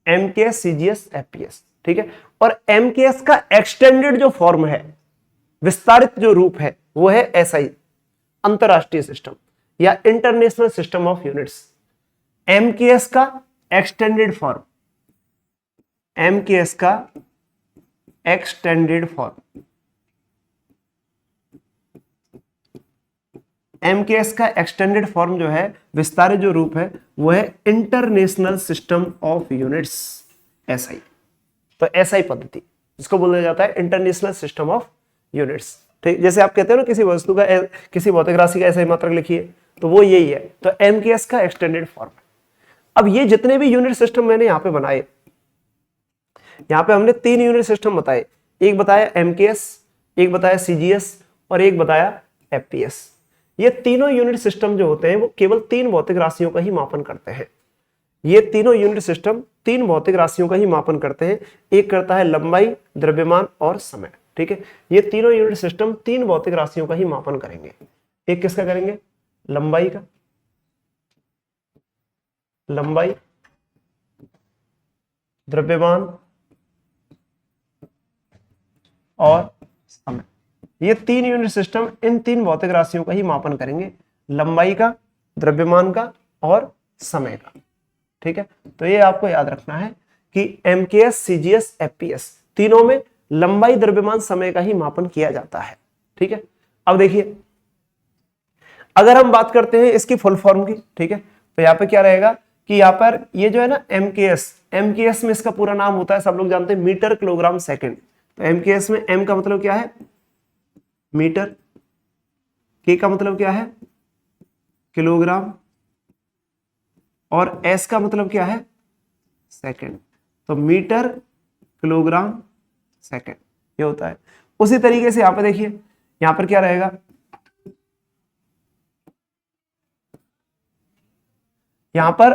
MKS, CGS, FPS। ठीक है, और MKS का एक्सटेंडेड जो फॉर्म है, विस्तारित जो रूप है, वो है SI, अंतरराष्ट्रीय सिस्टम या international system of units. MKS का एक्सटेंडेड फॉर्म, MKS का एक्सटेंडेड फॉर्म, MKS का एक्सटेंडेड फॉर्म जो है, विस्तारित जो रूप है, वो है international system of units, SI। तो SI पद्धति जिसको बोला जाता है इंटरनेशनल सिस्टम ऑफ यूनिट्स। ठीक, जैसे आप कहते हो ना किसी वस्तु का, किसी भौतिक राशि का SI मात्रक लिखिए, तो वो यही है। तो MKS का एक्सटेंडेड फॉर्म। अब ये जितने भी यूनिट सिस्टम मैंने यहां पे बनाए, यहां पे हमने 3 यूनिट सिस्टम बताए, एक बताया MKS, एक बताया CGS और एक बताया FPS। ये तीनों यूनिट सिस्टम जो होते हैं वो केवल 3 भौतिक राशियों का ही मापन करते हैं। ये तीनों यूनिट सिस्टम 3 भौतिक राशियों का ही मापन करते हैं। एक करता है लंबाई, द्रव्यमान और समय। ठीक है, ये तीनों यूनिट सिस्टम 3 भौतिक राशियों का ही मापन करेंगे। एक किसका करेंगे, लंबाई का, लंबाई, द्रव्यमान और समय। ये 3 यूनिट सिस्टम इन 3 भौतिक राशियों का ही मापन करेंगे, लंबाई का, द्रव्यमान का और समय का। ठीक है, तो ये आपको याद रखना है कि MKS, CGS, FPS तीनों में लंबाई, द्रव्यमान, समय का ही मापन किया जाता है। ठीक है, अब देखिए अगर हम बात करते हैं इसकी फुल फॉर्म की, ठीक है, तो यहाँ पे क्या रहेगा कि यहाँ पर ये जो है ना MKS में इसका पूरा नाम होता है, सब लोग जानते हैं, मीटर किलोग्राम सेकंड। तो MKS में M का मतलब क्या है मीटर, K का मतलब क्या है किलोग्राम और S का मतलब क्या है सेकंड। तो मीटर किलोग्राम सेकंड ये होता है। उसी तरीके से यहां पे देखिए, यहां पर क्या रहेगा, यहां पर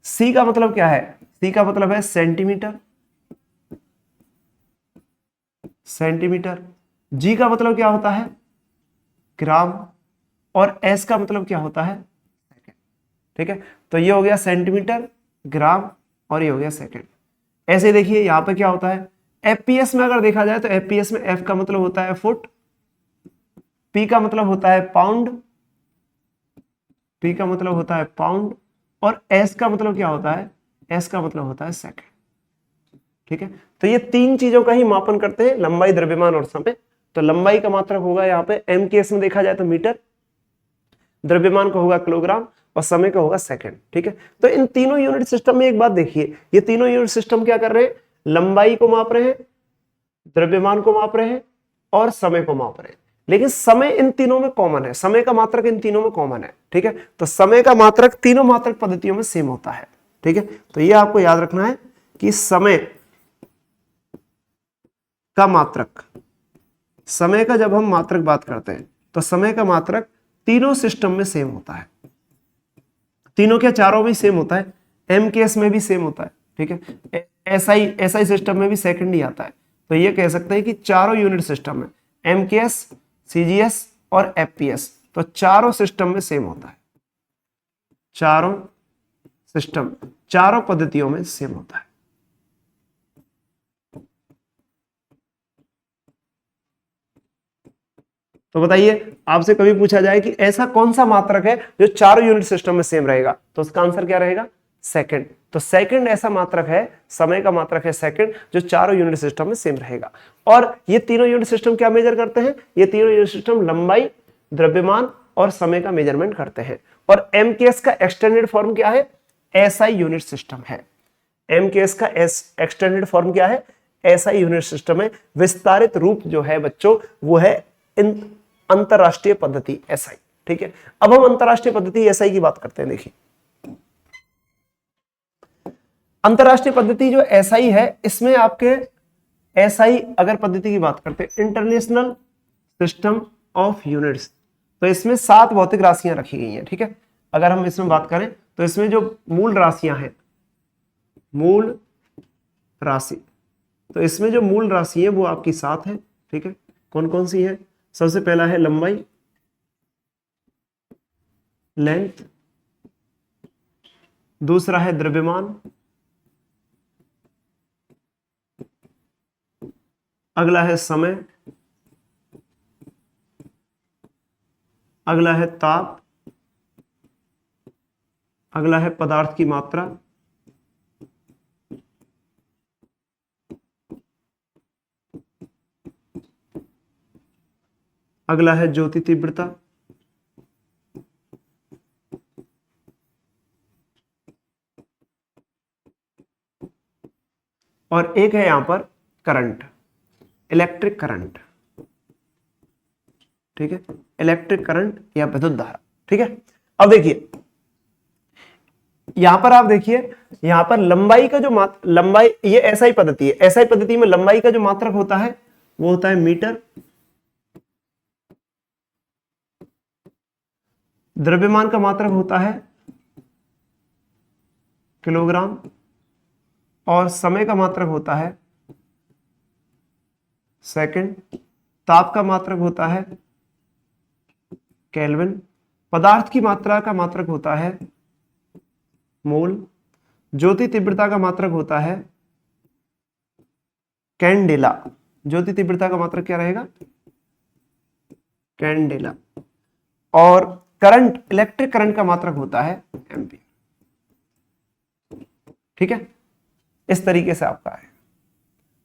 C का मतलब क्या है, C का मतलब है सेंटीमीटर, G का मतलब क्या होता है ग्राम और S का मतलब क्या होता है सेकंड। ठीक है, तो ये हो गया सेंटीमीटर, ग्राम और ये हो गया सेकंड। ऐसे देखिए यहां पे क्या होता है, FPS में अगर देखा जाए तो FPS में F का मतलब होता है फुट, P का मतलब होता है पाउंड, P का मतलब होता है पाउंड और S का मतलब क्या होता है, S का मतलब होता है सेकंड। ठीक है, तो ये 3 चीजों का ही मापन करते हैं, लंबाई, द्रव्यमान और समय। तो लंबाई का मात्रक होगा यहाँ पे MKS में देखा जाए तो मीटर, द्रव्यमान का होगा किलोग्राम और समय का होगा सेकंड। ठीक है, तो इन तीनों यूनिट सिस्टम में एक बात देखिए, ये तीनों यूनिट सिस्टम क्या कर रहे हैं, लंबाई को माप रहे हैं, द्रव्यमान को माप रहे हैं और समय को माप रहे हैं। लेकिन समय इन तीनों में कॉमन है, समय का मात्रक इन तीनों में कॉमन है। ठीक है, तो समय का मात्रक तीनों मात्रक पद्धतियों में सेम होता है। ठीक है, तो ये आपको याद रखना है कि समय का मात्रक, समय का जब हम मात्रक बात करते हैं तो समय का मात्रक तीनों सिस्टम में सेम होता है। तीनों क्या, चारों में सेम होता है, एम के एस में भी सेम होता है, ठीक है, एसआई सिस्टम में भी सेकंड ही आता है। तो ये कह सकते हैं कि चारों यूनिट सिस्टम में एम के एस, सीजीएस और एफपीएस, तो चारों सिस्टम में सेम होता है, चारों सिस्टम, चारों पद्धतियों में सेम होता है। तो बताइए, आपसे कभी पूछा जाए कि ऐसा कौन सा मात्रक है जो चारों यूनिट सिस्टम में सेम रहेगा, तो उसका आंसर क्या रहेगा, सेकंड। तो सेकंड ऐसा मात्रक है, समय का मात्रक है सेकंड, जो चारों यूनिट सिस्टम में सेम रहेगा। और ये तीनों यूनिट सिस्टम क्या मेजर करते हैं, ये तीनों यूनिट सिस्टम लंबाई, द्रव्यमान और समय का मेजरमेंट करते हैं। और एमकेएस का एक्सटेंडेड फॉर्म क्या है, एसआई यूनिट सिस्टम है। एमकेएस का एक्सटेंडेड फॉर्म क्या है, एसआई यूनिट सिस्टम है। विस्तारित रूप जो है बच्चों वो है अंतरराष्ट्रीय पद्धति एसआई, ठीक है। अब हम अंतरराष्ट्रीय पद्धति एसआई की बात करते हैं। देखिए, अंतरराष्ट्रीय पद्धति जो एसआई है, इसमें आपके एसआई अगर पद्धति की बात करते हैं, इंटरनेशनल सिस्टम ऑफ यूनिट्स, तो इसमें 7 भौतिक राशियां रखी गई हैं, ठीक है। अगर हम इसमें बात करें तो इसमें जो मूल राशियां हैं, मूल राशि, तो इसमें जो मूल राशि है वो आपकी 7 है, ठीक है। कौन कौन सी है, सबसे पहला है लंबाई, लेंथ, दूसरा है द्रव्यमान, अगला है समय, अगला है ताप, अगला है पदार्थ की मात्रा, अगला है ज्योति तीव्रता, और एक है यहां पर करंट, इलेक्ट्रिक करंट, ठीक है, इलेक्ट्रिक करंट या विद्युत धारा, ठीक है। अब देखिए यहां पर, आप देखिए यहां पर लंबाई का जो लंबाई, ये एसआई पद्धति है, एसआई पद्धति में लंबाई का जो मात्रक होता है वो होता है मीटर, द्रव्यमान का मात्रक होता है किलोग्राम, और समय का मात्रक होता है सेकंड, ताप का मात्रक होता है केल्विन, पदार्थ की मात्रा का मात्रक होता है मोल, ज्योति तीव्रता का मात्रक होता है कैंडेला, ज्योति तीव्रता का मात्रक क्या रहेगा, कैंडेला, और करंट, इलेक्ट्रिक करंट का मात्रक होता है एम्पियर, ठीक है। इस तरीके से आपका है।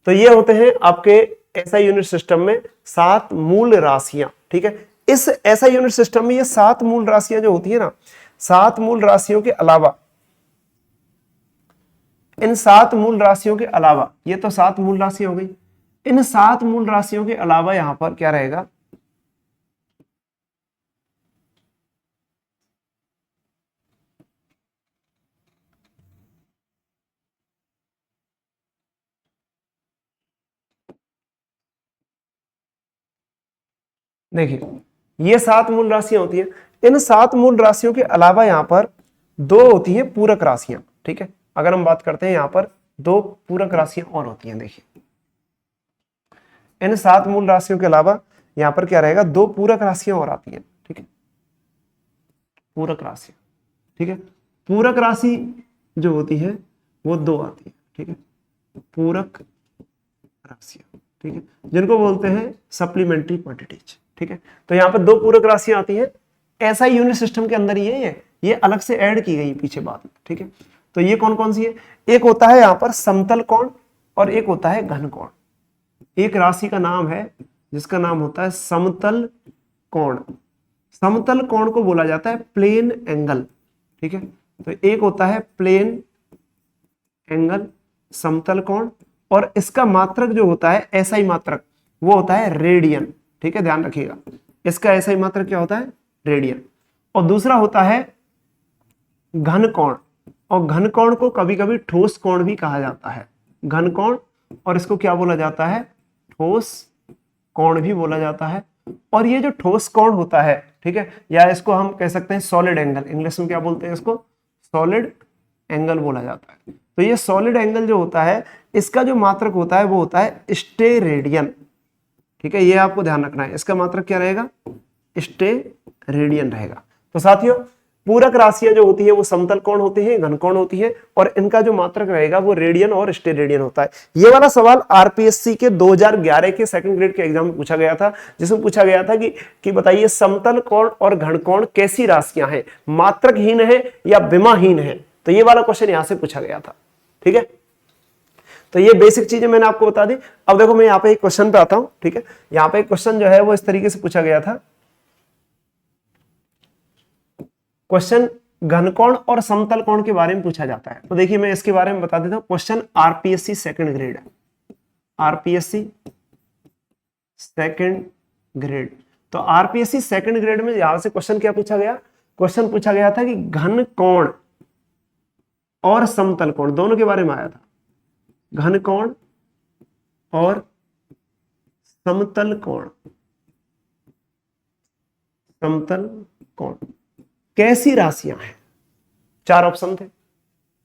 तो ये होते हैं आपके एसआई यूनिट सिस्टम में 7 मूल राशियां, ठीक है। इस एसआई यूनिट सिस्टम में ये 7 मूल राशियां जो होती है ना, 7 मूल राशियों के अलावा, इन 7 मूल राशियों के अलावा, ये तो 7 मूल राशियां हो गई, इन 7 मूल राशियों के अलावा यहां पर क्या रहेगा, देखिए ये 7 मूल राशियां होती है। इन 7 मूल राशियों के अलावा यहां पर 2 होती है पूरक राशियां, ठीक है। अगर हम बात करते हैं यहां पर 2 पूरक राशियां और होती हैं। देखिए इन 7 मूल राशियों के अलावा यहां पर क्या रहेगा, 2 पूरक राशियां और आती हैं, ठीक है, पूरक राशियां, ठीक है। पूरक राशि जो होती है वो 2 आती है, ठीक है, पूरक राशियां, ठीक है, जिनको बोलते हैं सप्लीमेंट्री क्वांटिटीज, ठीक है। तो यहाँ पर 2 पूरक राशियां आती हैं, ऐसा ही यूनिट सिस्टम के अंदर ये अलग से ऐड की गई पीछे बाद में, ठीक है। तो ये कौन कौन सी है, एक होता है यहाँ पर समतल कोण और एक होता है घन कोण। एक राशि का नाम है जिसका नाम होता है समतल कोण, समतल कोण को बोला जाता है प्लेन एंगल, ठीक है। तो एक होता है प्लेन एंगल, समतल कोण, और इसका मात्रक जो होता है एसआई मात्रक वो होता है रेडियन, ठीक है, ध्यान रखिएगा, इसका एसआई मात्रक क्या होता है, रेडियन। और दूसरा होता है घन कोण, और घन कोण को कभी कभी ठोस कोण भी कहा जाता है, घन कोण, और इसको क्या बोला जाता है, ठोस कोण भी बोला जाता है। और ये जो ठोस कोण होता है, ठीक है, या इसको हम कह सकते हैं सॉलिड एंगल, इंग्लिश में क्या बोलते हैं इसको, सॉलिड एंगल बोला जाता है। तो ये सॉलिड एंगल जो होता है, इसका जो मात्रक होता है वो होता है स्टेरेडियन, ठीक है, ये आपको ध्यान रखना है, इसका मात्रक क्या रहेगा, स्टेरेडियन रहेगा। तो साथियों, पूरक राशियां जो होती है वो समतल कोण होती है, घन कोण होती है, और इनका जो मात्रक रहेगा वो रेडियन और स्टेरेडियन होता है। ये वाला सवाल आरपीएससी के 2011 के सेकंड ग्रेड के एग्जाम में पूछा गया था, जिसमें पूछा गया था कि बताइए समतल कोण और घन कोण कैसी राशियां हैं, मात्रकहीन है या विमाहीन है। तो ये वाला क्वेश्चन यहां से पूछा गया था, ठीक है। तो ये बेसिक चीजें मैंने आपको बता दी। अब देखो मैं यहाँ पे एक क्वेश्चन पे आता हूं, ठीक है। यहाँ पे एक क्वेश्चन जो है वो इस तरीके से पूछा गया था, क्वेश्चन घनकोण और समतल कोण के बारे में पूछा जाता है। तो देखिए मैं इसके बारे में बता देता हूं, क्वेश्चन आरपीएससी सेकंड ग्रेड है, आरपीएससी सेकंड ग्रेड। तो आरपीएससी सेकंड ग्रेड में यहां से क्वेश्चन क्या पूछा गया, क्वेश्चन पूछा गया था कि घन कोण और समतल कोण दोनों के बारे में आया था, घन कोण और समतल कोण, समतल कोण कैसी राशियां हैं। 4 ऑप्शन थे।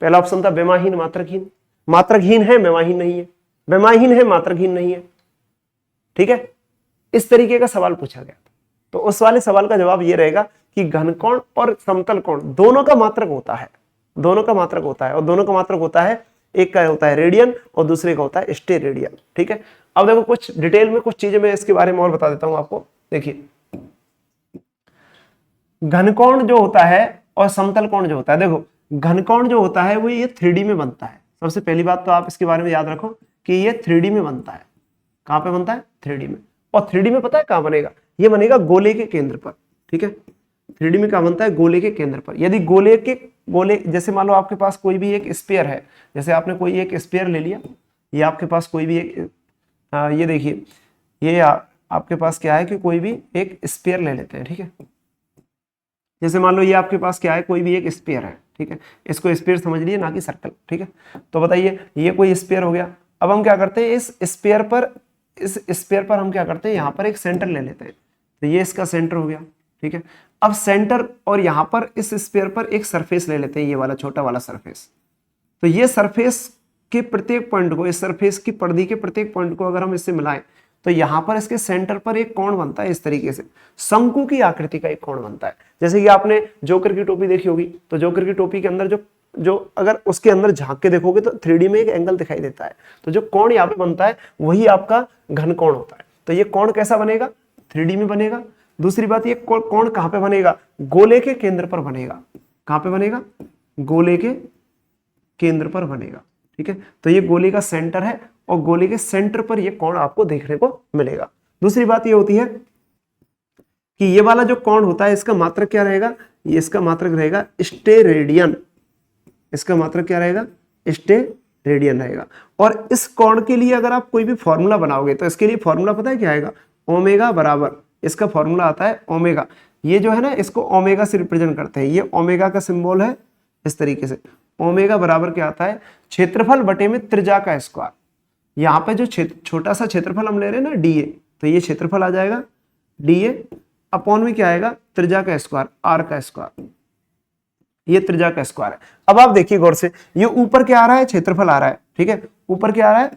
पहला ऑप्शन था विमाहीन मात्रकहीन, मात्रकहीन है विमाहीन नहीं है, विमाहीन है मात्रकहीन नहीं है, ठीक है। इस तरीके का सवाल पूछा गया था। तो उस वाले सवाल का जवाब ये रहेगा कि घनकोण और समतल कोण दोनों का मात्रक होता है, दोनों का मात्रक होता है, और दोनों का मात्रक होता है, एक का होता है रेडियन और दूसरे का होता है स्टेरेडियन, ठीक है। अब देखो कुछ डिटेल में कुछ चीजें मैं इसके बारे में और बता देता हूं आपको। देखिए घनकोण जो होता है और समतल कोण जो होता है, देखो घनकोण जो होता है वो ये 3D में बनता है। सबसे पहली बात तो आप इसके बारे में याद रखो कि ये 3D में बनता है। कहां पे बनता है, 3D में। और 3D में पता है कहां बनेगा, ये बनेगा गोले के केंद्र पर, ठीक है। 3D में कहां बनता है, गोले के केंद्र पर। यदि गोले जैसे मान लो आपके पास कोई भी एक स्फीयर है, जैसे आपने कोई एक स्फीयर ले लिया, ये आपके पास कोई भी एक ये देखिए, ये आपके पास क्या है कि कोई भी एक स्फीयर ले लेते हैं, ठीक है। जैसे मान लो ये आपके पास क्या है, कोई भी एक स्फीयर है, ठीक है। इसको स्फीयर समझ लिए, ना कि सर्कल, ठीक है। तो बताइए ये कोई स्फीयर हो गया। अब हम क्या करते हैं, इस स्फीयर पर हम क्या करते हैं, यहाँ पर एक सेंटर ले लेते हैं। तो ये इसका सेंटर हो गया, ठीक है। अब सेंटर और यहाँ पर इस स्फीयर पर एक सरफेस ले लेते हैं, ये वाला छोटा वाला सरफेस। तो ये सरफेस के प्रत्येक पॉइंट को, इस सरफेस की परिधि के प्रत्येक पॉइंट को अगर हम इससे मिलाएं, तो यहां पर इसके सेंटर पर एक कोण बनता है, इस तरीके से शंकु की आकृति का एक कोण बनता है। जैसे कि आपने जोकर की टोपी देखी होगी, तो जोकर की टोपी के अंदर जो अगर उसके अंदर झांक के देखोगे तो 3D में एक एंगल दिखाई देता है। तो जो कोण यहाँ पे बनता है वही आपका घन कोण होता है। तो ये कोण कैसा बनेगा, 3D में बनेगा। दूसरी बात, ये कोण कहां पे बनेगा, गोले के केंद्र पर बनेगा। कहां पे बनेगा, गोले के केंद्र पर बनेगा, ठीक है। तो ये गोले का सेंटर है और गोले के सेंटर पर ये कोण आपको देखने को मिलेगा। दूसरी बात ये होती है कि ये वाला जो कोण होता है इसका मात्रक क्या रहेगा, ये इसका मात्रक रहेगा स्टेरेडियन। इसका मात्रक क्या रहेगा, स्टेरेडियन रहेगा। और इस कोण के लिए अगर आप कोई भी फॉर्मूला बनाओगे तो इसके लिए फॉर्मूला पता है क्या आएगा, ओमेगा बराबर, इसका फॉर्मूला आता है ओमेगा। ये जो है ना, इसको ओमेगा से रिप्रेजेंट करते हैं, ये ओमेगा का सिंबल है इस तरीके से। ओमेगा बराबर क्या आता है, क्षेत्रफल बटे में त्रिज्या का स्क्वायर। यहाँ पे जो छोटा सा क्षेत्रफल हम ले रहे हैं ना, डीए, तो ये क्षेत्रफल आ जाएगा, डीए अपॉन में क्या आएगा, त्रिज्या का स्क्वायर, आर का स्क्वायर। ये त्रिज्या का स्क्वायर है। अब आप देखिए गौर से, ये ऊपर क्या आ रहा है, क्षेत्रफल आ रहा है, ठीक है। ऊपर क्या आ रहा है,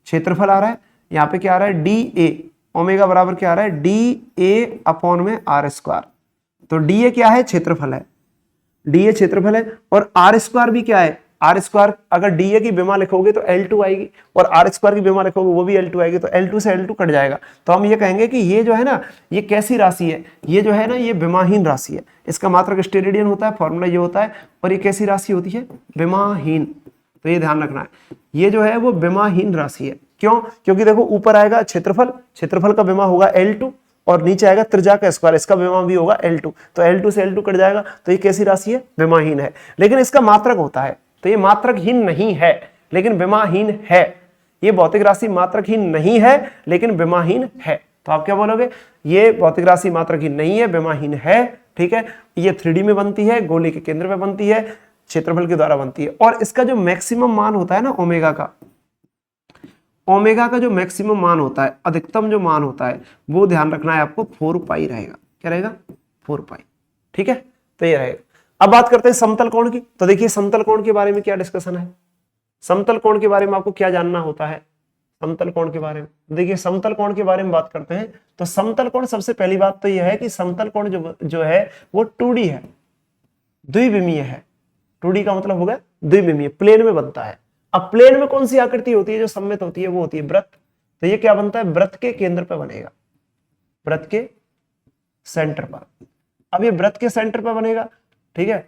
क्षेत्रफल आ रहा है। यहाँ पे क्या आ रहा है, डी ए, ओमेगा बराबर क्या आ रहा है, डी ए अपॉन में आर स्क्वायर। तो डी ए क्या है, क्षेत्रफल है, डी ए क्षेत्रफल है। और आर स्क्वायर भी क्या है, आर स्क्वायर अगर डी ए की विमा लिखोगे तो L2 आएगी, और आर स्क्वायर की विमा लिखोगे वो भी L2 आएगी। तो L2 से L2 कट जाएगा। तो हम ये कहेंगे कि ये जो है ना, ये कैसी राशि है, ये जो है ना, ये विमाहीन राशि है। इसका मात्रक स्टेरेडियन होता है, फॉर्मूला ये होता है। और ये कैसी राशि होती है, विमाहीन। तो ये ध्यान रखना है, ये जो है वो विमाहीन राशि है। क्यों, क्योंकि देखो ऊपर आएगा क्षेत्रफल, क्षेत्रफल का विमा होगा L2, और नीचे आएगा त्रिज्या का स्क्वायर, इसका विमा भी होगा L2। तो L2 से L2 कट जाएगा। तो ये कैसी राशि है, विमाहीन है। लेकिन इसका मात्रक होता है, तो ये मात्रकहीन नहीं है लेकिन विमाहीन है। ये भौतिक राशि मात्रकहीन नहीं है लेकिन विमाहीन है। तो आप क्या बोलोगे, ये भौतिक राशि मात्रकहीन नहीं है, विमाहीन है, ठीक है। ये 3D में बनती है, गोले के केंद्र में बनती है, क्षेत्रफल के द्वारा बनती है। और इसका जो मैक्सिमम मान होता है ना ओमेगा का, ओमेगा का जो मैक्सिमम मान होता है, अधिकतम जो मान होता है, वो ध्यान रखना है आपको 4 पाई रहेगा। क्या रहेगा? 4 पाई। ठीक है, तो ये रहेगा। अब बात करते हैं समतल कोण की। तो देखिए समतल कोण के बारे में क्या डिस्कशन है, समतल कोण के बारे में आपको क्या जानना होता है। समतल कोण के बारे में देखिए, समतल कोण के बारे में बात करते हैं तो समतल कोण, सबसे पहली बात तो यह है कि समतल कोण जो है वो 2D है, द्विविमीय है। 2D का मतलब हो गया द्विविमीय, प्लेन में बनता है। अब प्लेन में कौन सी आकृति होती है जो सममित होती है? वो होती है वृत्त। तो ये क्या बनता है? वृत्त के केंद्र पर बनेगा, वृत्त के सेंटर पर। अब ये वृत्त के सेंटर पर बनेगा, ठीक है,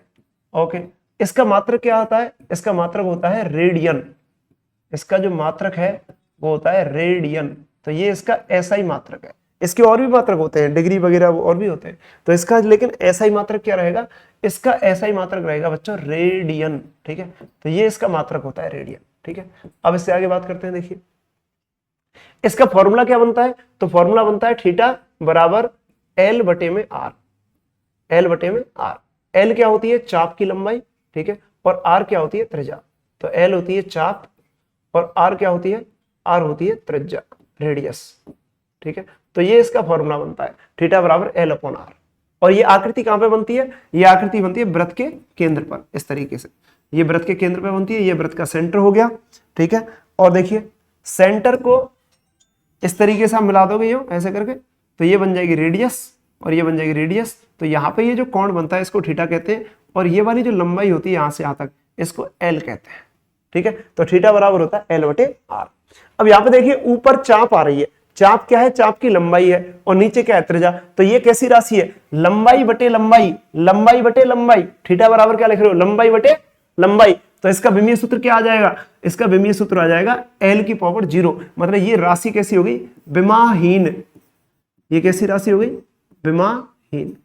ओके। इसका मात्रक क्या होता है? इसका मात्रक होता है रेडियन। इसका जो मात्रक है वो होता है रेडियन। तो ये इसका ऐसा ही मात्रक है। इसके और भी मात्रक होते हैं, डिग्री वगैरह और भी होते हैं, तो इसका लेकिन ऐसा ही मात्रक क्या रहेगा? इसका ऐसा ही मात्रक रहेगा बच्चों, रेडियन। ठीक है, तो ये इसका मात्रक होता है रेडियन। ठीक है, अब इससे आगे बात करते हैं। देखिए इसका फॉर्मूला क्या बनता है? तो फॉर्मूला बनता है थीटा बराबर L बटे में R। L बटे में R। L क्या होती है? चाप की लंबाई, ठीक है, और R क्या होती है? त्रिज्या। तो L होती है चाप और R क्या होती है? R होती है त्रिज्या, रेडियस। ठीक है, तो ये इसका फॉर्मूला बनता है थीटा बराबर L अपॉन R। और ये आकृति कहां पे बनती है? ये आकृति बनती है वृत्त के केंद्र पर, इस तरीके से। ये वृत्त के केंद्र पर बनती है, ये वृत्त का सेंटर हो गया। ठीक है, और देखिए सेंटर को इस तरीके से आप मिला दोगे यूं ऐसे करके, तो ये बन जाएगी रेडियस और ये बन जाएगी रेडियस। तो यहाँ पे ये जो कोण बनता है इसको थीटा कहते हैं, और ये वाली जो लंबाई होती है यहां से यहां तक, इसको L कहते हैं। ठीक है, तो थीटा बराबर होता है L बटे R। अब यहाँ पे देखिए ऊपर चाप आ रही है, चाप क्या है? चाप की लंबाई है, और नीचे क्या है? त्रिज्या। तो ये कैसी राशि है? लंबाई बटे लंबाई, लंबाई बटे लंबाई। थीटा बराबर क्या लिख रहे हो? लंबाई बटे लंबाई। तो इसका विमीय सूत्र क्या आ जाएगा? इसका विमीय सूत्र आ जाएगा L की पावर 0। मतलब ये राशि कैसी होगी? विमाहीन। ये कैसी राशि होगी? विमाहीन।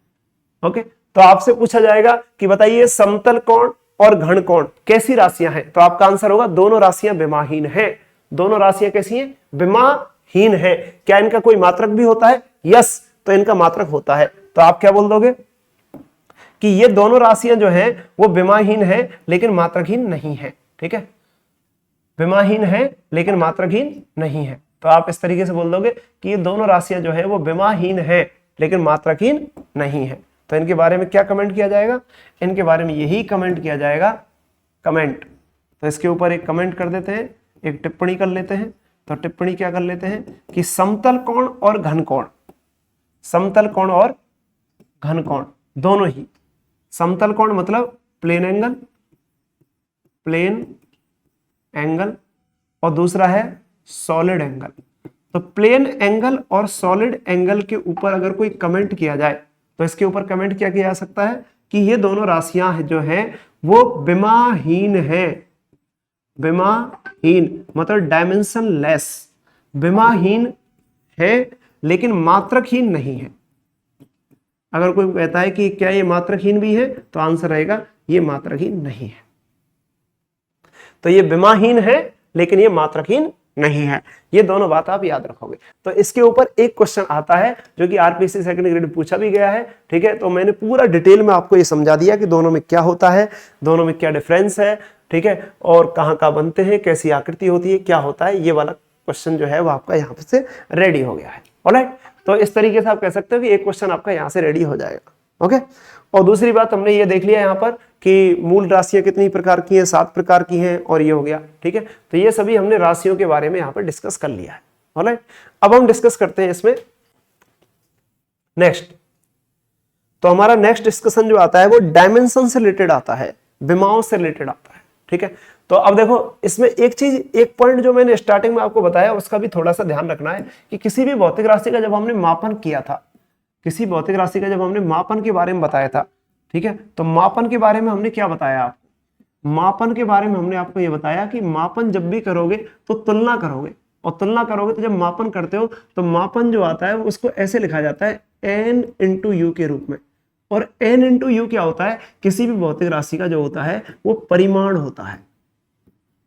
ओके, तो आपसे पूछा जाएगा कि बताइए समतल कोण और घन कोण कैसी राशियां हैं? तो आपका आंसर होगा दोनों राशियां विमाहीन हैं। दोनों राशियां कैसी हैं? विमाहीन है। क्या इनका कोई मात्रक भी होता है? यस, तो इनका मात्रक होता है। तो आप क्या बोल दोगे कि ये दोनों राशियां जो हैं वो विमाहीन है लेकिन मात्रकहीन नहीं है। ठीक है, विमाहीन है लेकिन मात्रकहीन नहीं है। तो आप इस तरीके से बोल दोगे कि ये दोनों राशियां जो है वो विमाहीन है लेकिन मात्रकहीन नहीं है। तो इनके बारे में क्या कमेंट किया जाएगा? इनके बारे में यही कमेंट किया जाएगा, कमेंट। तो इसके ऊपर एक कमेंट कर देते हैं, एक टिप्पणी कर लेते हैं। तो टिप्पणी क्या कर लेते हैं कि समतल कोण और घन कोण, समतल कोण और घन कोण दोनों ही। समतल कोण मतलब प्लेन एंगल, प्लेन एंगल, और दूसरा है सॉलिड एंगल। तो प्लेन एंगल और सॉलिड एंगल के ऊपर अगर कोई कमेंट किया जाए तो इसके ऊपर कमेंट क्या किया जा सकता है कि ये दोनों राशियां जो हैं वो विमाहीन है। विमाहीन मतलब डायमेंशन लेस, विमाहीन है लेकिन मात्रकहीन नहीं है। अगर कोई कहता है कि क्या ये मात्रकहीन भी है, तो आंसर रहेगा ये मात्रकहीन नहीं है। तो ये विमाहीन है लेकिन ये मात्रकहीन नहीं है। ये दोनों बात आप याद रखोगे। तो इसके ऊपर एक क्वेश्चन आता है जो कि आरपीसी सेकंड ग्रेड पूछा भी गया है। ठीक है, तो मैंने पूरा डिटेल में आपको ये समझा दिया कि दोनों में क्या होता है, दोनों में क्या डिफरेंस है। ठीक है, और कहाँ कहाँ बनते हैं, कैसी आकृति होती है, क्या होता है, ये वाला क्वेश्चन जो है वो आपका यहाँ से रेडी हो गया है। ऑलराइट, तो इस तरीके से आप कह सकते हो कि एक क्वेश्चन आपका यहाँ से रेडी हो जाएगा। ओके, और दूसरी बात हमने ये देख लिया यहाँ पर कि मूल राशियां कितनी प्रकार की हैं, 7 प्रकार की हैं, और ये हो गया। ठीक है, तो ये सभी हमने राशियों के बारे में यहाँ पर डिस्कस कर लिया है। ऑलराइट, अब हम डिस्कस करते हैं इसमें नेक्स्ट। तो हमारा नेक्स्ट डिस्कशन जो आता है वो डायमेंशन से रिलेटेड आता है, विमाओं से रिलेटेड आता है। ठीक है, तो अब देखो इसमें एक चीज, एक पॉइंट जो मैंने स्टार्टिंग में आपको बताया उसका भी थोड़ा सा ध्यान रखना है कि किसी भी भौतिक राशि का जब हमने मापन किया था, किसी भौतिक राशि का जब हमने मापन के बारे में बताया था, ठीक है, तो मापन के बारे में हमने क्या बताया आपको? मापन के बारे में हमने आपको यह बताया कि मापन जब भी करोगे तो तुलना करोगे, और तुलना करोगे तो जब मापन करते हो तो मापन जो आता है उसको ऐसे लिखा जाता है n इंटू यू के रूप में। और n इंटू यू क्या होता है? किसी भी भौतिक राशि का जो होता है वो परिमाण होता है।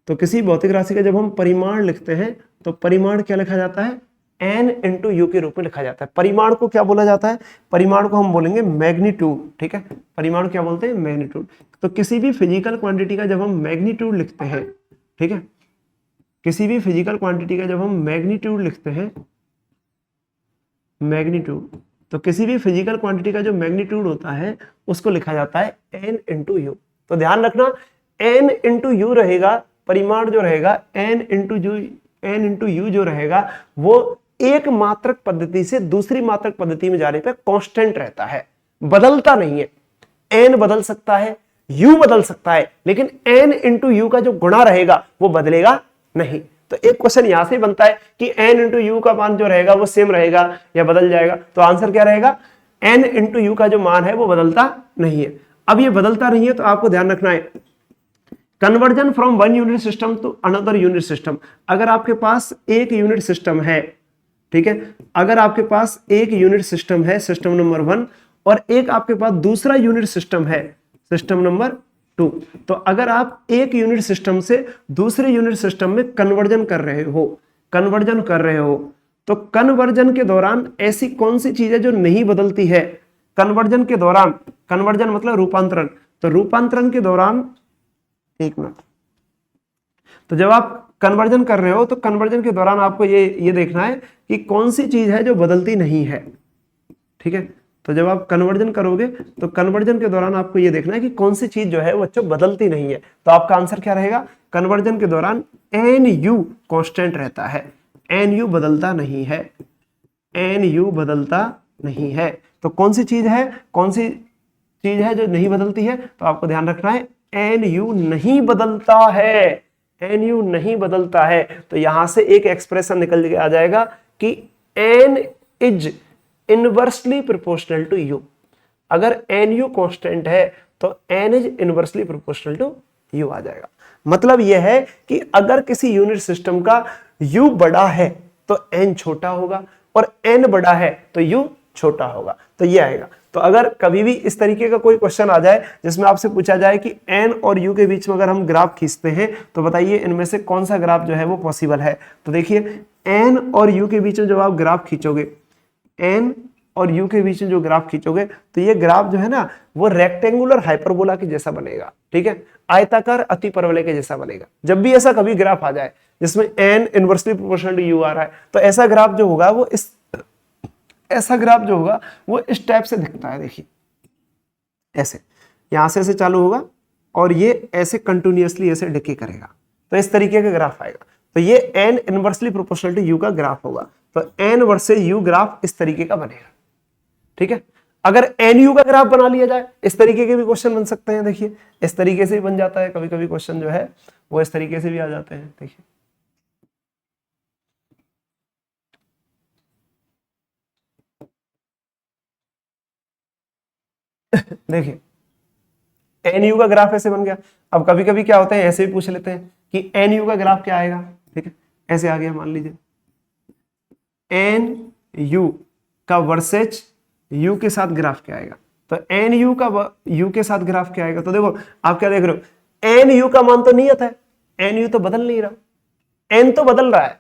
तो किसी भौतिक राशि का जब हम परिमाण लिखते हैं तो परिमाण क्या लिखा जाता है? n इंटू यू के रूप में लिखा जाता है। परिमाण को क्या बोला जाता है? परिमाण को हम बोलेंगे मैग्नीट्यूड। ठीक है, परिमाण क्या बोलते हैं? मैग्नीट्यूड। तो किसी भी फिजिकल क्वांटिटी का जब हम मैग्नीट्यूड लिखते हैं, ठीक है, किसी भी फिजिकल क्वांटिटी का जब हम मैग्नीट्यूड लिखते हैं, मैग्नीट्यूड, तो किसी भी फिजिकल क्वांटिटी का जो मैग्नीट्यूड होता है उसको लिखा जाता है n इंटू यू। तो ध्यान रखना n इंटू यू रहेगा, परिमाण जो रहेगा n इंटू यू जो रहेगा वो एक मात्रक पद्धति से दूसरी मात्रक पद्धति में जाने पे कांस्टेंट रहता है, बदलता नहीं है। n बदल सकता है, u बदल सकता है, लेकिन n इंटू यू का जो गुणा रहेगा वो बदलेगा नहीं। तो एक क्वेश्चन यहां से बनता है कि n इंटू यू का मान जो रहेगा वो सेम रहेगा या बदल जाएगा। तो आंसर क्या रहेगा, n इंटू यू का जो मान है वो बदलता नहीं है। अब ये बदलता नहीं है तो आपको ध्यान रखना है conversion from one unit system to another unit system. अगर आपके पास एक यूनिट सिस्टम है, ठीक है, अगर आपके पास एक यूनिट सिस्टम है, सिस्टम नंबर 1, और एक आपके पास दूसरा यूनिट सिस्टम है, सिस्टम नंबर 2, तो अगर आप एक यूनिट सिस्टम से दूसरे यूनिट सिस्टम में कन्वर्जन कर रहे हो, तो कन्वर्जन के दौरान ऐसी कौन सी चीज है जो नहीं बदलती है? कन्वर्जन के दौरान, कन्वर्जन मतलब रूपांतरण, तो रूपांतरण के दौरान, एक मिनट, तो जब आप कन्वर्जन कर रहे हो तो कन्वर्जन के दौरान आपको ये देखना है कि कौन सी चीज है जो बदलती नहीं है, ठीक है। तो जब आप कन्वर्जन करोगे तो कन्वर्जन के दौरान आपको ये देखना है कि कौन सी चीज जो है वो बच्चों बदलती नहीं है। तो आपका आंसर क्या रहेगा, कन्वर्जन के दौरान NU कांस्टेंट रहता है, NU बदलता नहीं है, NU बदलता नहीं है। तो कौन सी चीज है जो नहीं बदलती है? तो आपको ध्यान रखना है NU नहीं बदलता है, NU नहीं बदलता है। तो यहां से एक एक्सप्रेशन निकल के आ जाएगा कि N is inversely proportional to U। अगर NU कांस्टेंट है तो N is inversely proportional to U आ जाएगा। मतलब यह है कि अगर किसी यूनिट सिस्टम का U बड़ा है तो N छोटा होगा, और N बड़ा है तो U छोटा होगा। तो ये आएगा। तो अगर कभी भी इस तरीके का कोई क्वेश्चन आ जाए जिसमें आपसे पूछा जाए कि N और U के बीच में अगर हम ग्राफ खींचते हैं तो बताइए इनमें से कौन सा ग्राफ जो है वो पॉसिबल है। तो देखिए N और U के बीच में जब आप ग्राफ खींचोगे, N और U के बीच में जो ग्राफ खींचोगे तो ये ग्राफ जो है ना वो रेक्टेंगुलर हाइपरबोला के जैसा बनेगा, ठीक है, आयताकार अतिपरवलय के जैसा बनेगा। जब भी ऐसा कभी ग्राफ आ जाए जिसमें N inversely proportional to U आ रहा है तो ऐसा ग्राफ जो होगा वो इस टाइप से दिखता है। देखिए ऐसे, यहां से ऐसे चालू होगा और ये ऐसे कंटिन्यूअसली ऐसे डिके करेगा, तो इस तरीके का ग्राफ आएगा। तो ये N inversely proportional to U का ग्राफ होगा। तो N वर्सेस U ग्राफ इस तरीके का बनेगा, ठीक है। अगर NU का ग्राफ बना लिया जाए, इस तरीके के भी क्वेश्चन बन सकते हैं। देखिए इस तरीके से भी बन जाता है, कभी कभी क्वेश्चन जो है वो इस तरीके से भी आ जाते हैं। देखिए देखिए NU का ग्राफ ऐसे बन गया। अब कभी कभी क्या होता है, ऐसे भी पूछ लेते हैं कि NU का ग्राफ क्या आएगा, ठीक है, ऐसे आ गया, मान लीजिए NU का वर्सेज U के साथ ग्राफ क्या आएगा। तो NU का U के साथ ग्राफ क्या आएगा। तो देखो आप क्या देख रहे हो, NU का मान तो नियत है, NU तो बदल नहीं रहा, N तो बदल रहा है,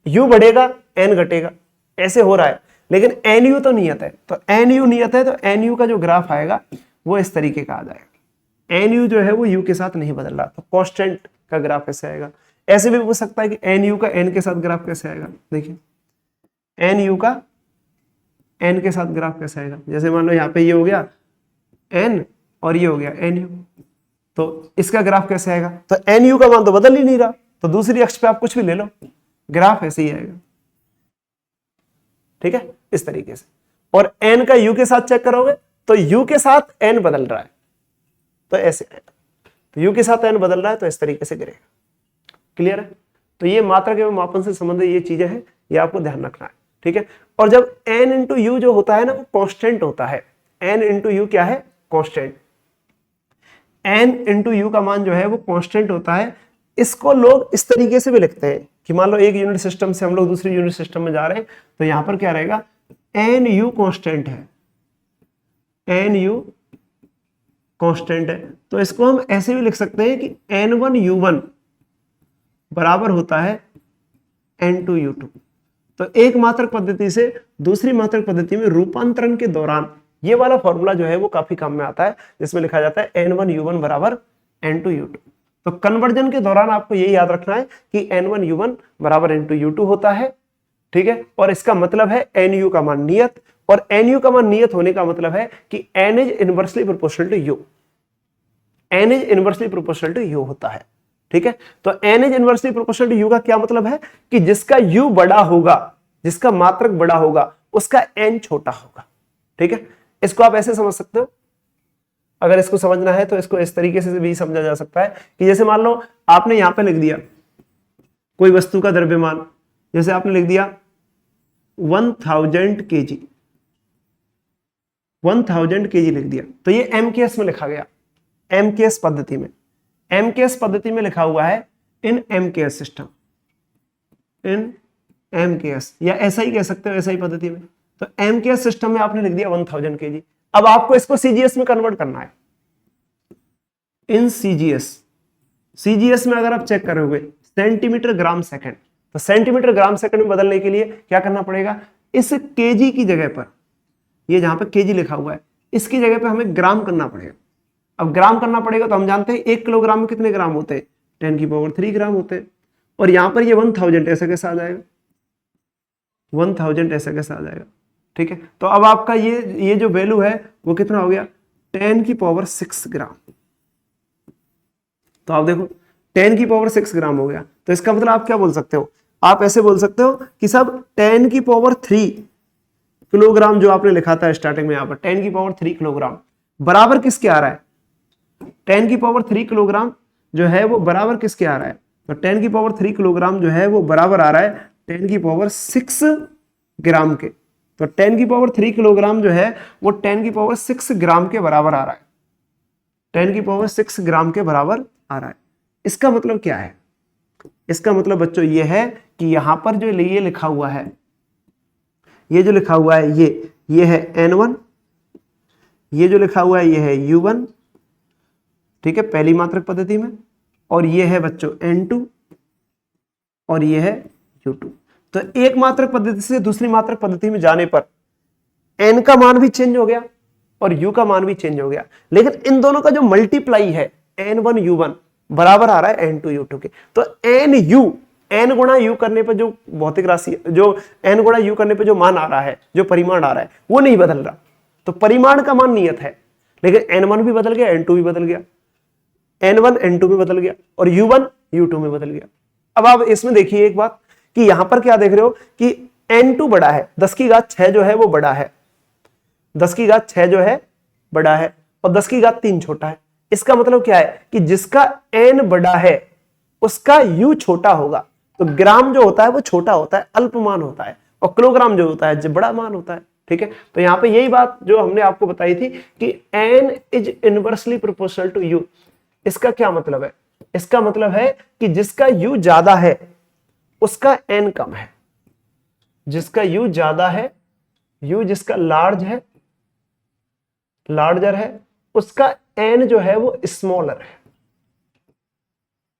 U बढ़ेगा N घटेगा, ऐसे हो रहा है, लेकिन NU तो नियत है। तो NU नियत है तो NU का जो ग्राफ आएगा वो इस तरीके का आ जाएगा। NU जो है वो U के साथ नहीं बदल रहा, तो कांस्टेंट का ग्राफ ऐसे आएगा। ऐसे भी पूछ सकता है कि NU का N के साथ ग्राफ कैसे आएगा। देखिए NU का N के साथ ग्राफ कैसे आएगा। जैसे मान लो यहाँ पे ये हो गया N और ये हो गया NU, तो इसका ग्राफ कैसे आएगा। तो NU का मान तो बदल ही नहीं रहा, तो दूसरी अक्ष पे आप कुछ भी ले लो, ग्राफ ऐसे ही आएगा, ठीक है, इस तरीके से। और N का U के साथ चेक करोगे तो U के साथ N बदल रहा है, तो ऐसे आएगा। तो U के साथ N बदल रहा है तो इस तरीके से गिरेगा। क्लियर है। तो ये मात्रक एवं मापन से संबंधित ये चीजें हैं, ये आपको ध्यान रखना है, ठीक है। और जब N इंटू U जो होता है ना वो कांस्टेंट होता है। N इंटू U क्या है, कांस्टेंट। N इंटू U का मान जो है वो कांस्टेंट होता है। इसको लोग इस तरीके से भी लिखते हैं कि मान लो एक यूनिट सिस्टम से हम लोग दूसरी यूनिट सिस्टम में जा रहे हैं, तो यहां पर क्या रहेगा, NU कांस्टेंट है, NU कांस्टेंट है। तो इसको हम ऐसे भी लिख सकते हैं कि N1U1 बराबर होता है N2U2। तो एक मात्रक पद्धति से दूसरी मात्रक पद्धति में रूपांतरण के दौरान ये वाला फॉर्मूला जो है वो काफी काम में आता है, जिसमें लिखा जाता है N1U1 बराबर N2U2। तो कन्वर्जन के दौरान आपको यही याद रखना है कि N1U1 बराबर N2U2 होता है, ठीक है। और इसका मतलब है NU का मान नियत, और NU का मान नियत होने का मतलब है कि N is inversely proportional to U, N is inversely proportional to U होता है, ठीक है। तो N is inversely proportional to U का क्या मतलब है कि जिसका U बड़ा होगा, जिसका मात्रक बड़ा होगा, उसका N छोटा होगा, ठीक है। इसको आप ऐसे समझ सकते हो, अगर इसको समझना है तो इसको इस तरीके से भी समझा जा सकता है कि जैसे मान लो आपने यहां पे लिख दिया कोई वस्तु का द्रव्यमान, जैसे आपने लिख दिया 1000 kg, 1000 kg लिख दिया, तो ये MKS में लिखा गया, MKS पद्धति में, MKS पद्धति में लिखा हुआ है इन MKS सिस्टम, इन MKS, या ऐसा ही कह सकते हो, ऐसा ही पद्धति में। तो MKS सिस्टम में आपने लिख दिया 1000 kg। अब आपको इसको CGS में कन्वर्ट करना है, इन CGS में अगर आप चेक करोगे सेंटीमीटर ग्राम सेकंड, तो सेंटीमीटर ग्राम सेकंड में बदलने के लिए क्या करना पड़ेगा, इस केजी की जगह पर, ये जहां पर केजी लिखा हुआ है, इसकी जगह पर हमें ग्राम करना पड़ेगा। अब ग्राम करना पड़ेगा तो हम जानते हैं 1 किलोग्राम में कितने ग्राम होते हैं, 10³ ग्राम होते हैं, और यहां पर ये 1000 ऐसा कैसे आ जाएगा, 1000 ऐसा कैसे आ जाएगा, ठीक है। तो अब आपका ये जो वैल्यू है वो कितना हो गया, 10⁶ ग्राम। तो आप देखो 10⁶ ग्राम हो गया। तो इसका मतलब आप क्या बोल सकते हो, आप ऐसे बोल सकते हो कि सब 10⁻³ किलोग्राम जो आपने लिखा था स्टार्टिंग में, यहां पर 10⁻³ किलोग्राम बराबर किसके आ रहा है, 10⁻³ किलोग्राम जो है वो बराबर किसके आ रहा है, तो 10⁻³ किलोग्राम जो है वो बराबर आ रहा है 10⁻6 ग्राम के। तो 10⁻³ किलोग्राम जो है वो 10⁻6 ग्राम के बराबर आ रहा है, 10⁻6 ग्राम के बराबर आ रहा है। इसका मतलब क्या है, इसका मतलब बच्चों ये है कि यहां पर जो ये लिखा हुआ है, ये जो लिखा हुआ है ये है N1, ये जो लिखा हुआ है ये है U1, ठीक है, पहली मात्रक पद्धति में, और ये है बच्चों N2 और ये है U2। तो एक मात्रक पद्धति से दूसरी मात्रक पद्धति में जाने पर N का मान भी चेंज हो गया और U का मान भी चेंज हो गया, लेकिन इन दोनों का जो मल्टीप्लाई है N1U1 बराबर आ रहा है N2U2 के। तो N गुणा U करने पर जो भौतिक राशि, जो N गुणा U करने पर जो मान आ रहा है, जो परिमाण आ रहा है, वो नहीं बदल रहा। तो परिमाण का मान नियत है, लेकिन N1 भी बदल गया, N2 भी बदल गया, N1 N2 में बदल गया और U1 U2 में बदल गया। अब आप इसमें देखिए एक बात कि यहां पर क्या देख रहे हो कि N2 बड़ा है, 10⁶ जो है वो बड़ा है, 10⁶ जो है बड़ा है, और 10�3 छोटा है। इसका मतलब क्या है कि जिसका N बड़ा है उसका U छोटा होगा। तो ग्राम जो होता है वो छोटा होता है, अल्पमान होता है, और किलोग्राम जो होता है जो बड़ा मान होता है, ठीक है। तो यहां पे यही बात जो हमने आपको बताई थी कि N is inversely proportional to U। इसका क्या मतलब है, इसका मतलब है कि जिसका U ज्यादा है उसका N कम है, जिसका U ज्यादा है, U जिसका लार्जर है, उसका N जो है वो स्मॉलर है,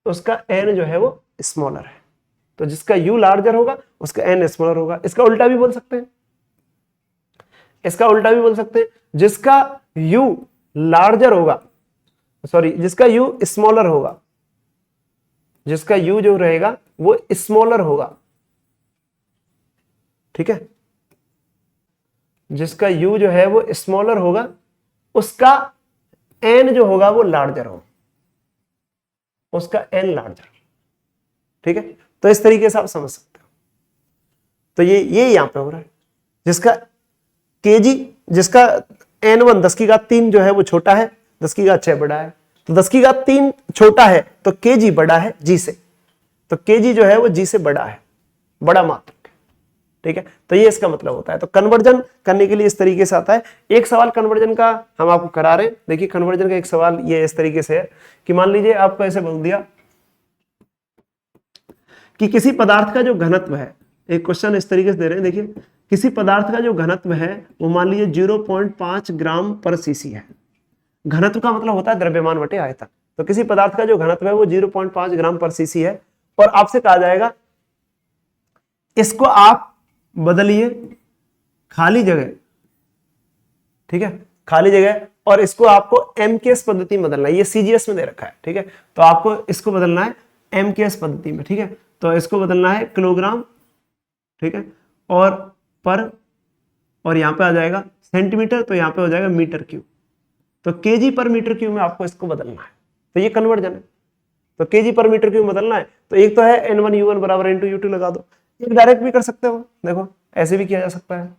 उसका N जो है वो स्मॉलर है। तो जिसका U लार्जर होगा उसका N स्मॉलर होगा। इसका उल्टा भी बोल सकते हैं, इसका उल्टा भी बोल सकते हैं, जिसका U लार्जर होगा, सॉरी जिसका U स्मॉलर होगा, जिसका U जो रहेगा वो स्मॉलर होगा, ठीक है, जिसका U जो है वो स्मॉलर होगा, उसका N जो होगा वो लार्जर होगा, उसका N लार्जर, ठीक है। तो इस तरीके से आप समझ सकते हो। तो ये यहां पे हो रहा है, जिसका kg, जिसका N1 10⁻³ जो है वो छोटा है, 10⁻6 बड़ा है। तो 10⁻³ छोटा है तो kg बड़ा है G से, तो kg जो है वो G से बड़ा है, बड़ा मात्रक, ठीक है। तो ये इसका मतलब होता है। तो कन्वर्जन करने के लिए इस तरीके से आता है। एक सवाल कन्वर्जन का हम आपको करा रहे हैं। देखिए कन्वर्जन का एक सवाल ये इस तरीके से है कि मान लीजिए आपको ऐसे बोल दिया कि किसी पदार्थ का जो घनत्व है, एक क्वेश्चन इस तरीके से दे रहे हैं, देखिए किसी पदार्थ का जो घनत्व है वो मान लीजिए 0.5 ग्राम पर सीसी है। घनत्व का मतलब होता है द्रव्यमान बटे आयतन। तो किसी पदार्थ का जो घनत्व है वो 0.5 ग्राम पर सीसी है, और आपसे कहा जाएगा इसको आप बदलिए खाली जगह, ठीक है, खाली जगह और इसको आपको एमकेएस पद्धति में बदलना है, ये सीजीएस में दे रखा है, ठीक है, तो आपको इसको बदलना है एमकेएस पद्धति में, ठीक है, तो इसको बदलना है किलोग्राम, ठीक है, और पर, और यहाँ पे आ जाएगा सेंटीमीटर, तो यहाँ पे हो जाएगा मीटर क्यूब, तो केजी पर मीटर क्यूब में आपको इसको बदलना है, तो ये कन्वर्जन है, तो केजी पर मीटर क्यूब बदलना है, तो एक तो है N1U1 बराबर N2U2 लगा दो, एक डायरेक्ट भी कर सकते हो, देखो ऐसे भी किया जा सकता है।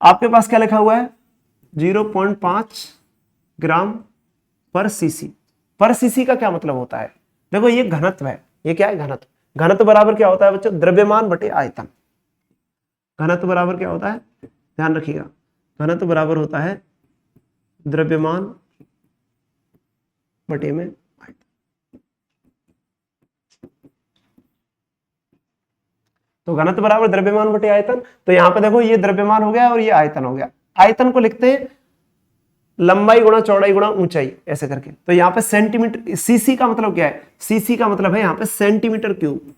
आपके पास क्या लिखा हुआ है 0.5 ग्राम पर सीसी, पर सीसी का क्या मतलब होता है, देखो ये घनत्व है, ये क्या है घनत्व, घनत्व बराबर क्या होता है बच्चों द्रव्यमान बटे आयतन, घनत्व बराबर क्या होता है, ध्यान रखिएगा, घनत्व बराबर होता है द्रव्यमान बटे में आयतन। तो घनत्व बराबर द्रव्यमान बटे आयतन, तो यहां पे देखो ये द्रव्यमान हो गया और ये आयतन हो गया, आयतन को लिखते हैं लंबाई गुणा चौड़ाई गुणा ऊंचाई ऐसे करके, तो यहाँ पे सेंटीमीटर, सीसी का मतलब क्या है, सीसी का मतलब है यहाँ पे सेंटीमीटर क्यूब,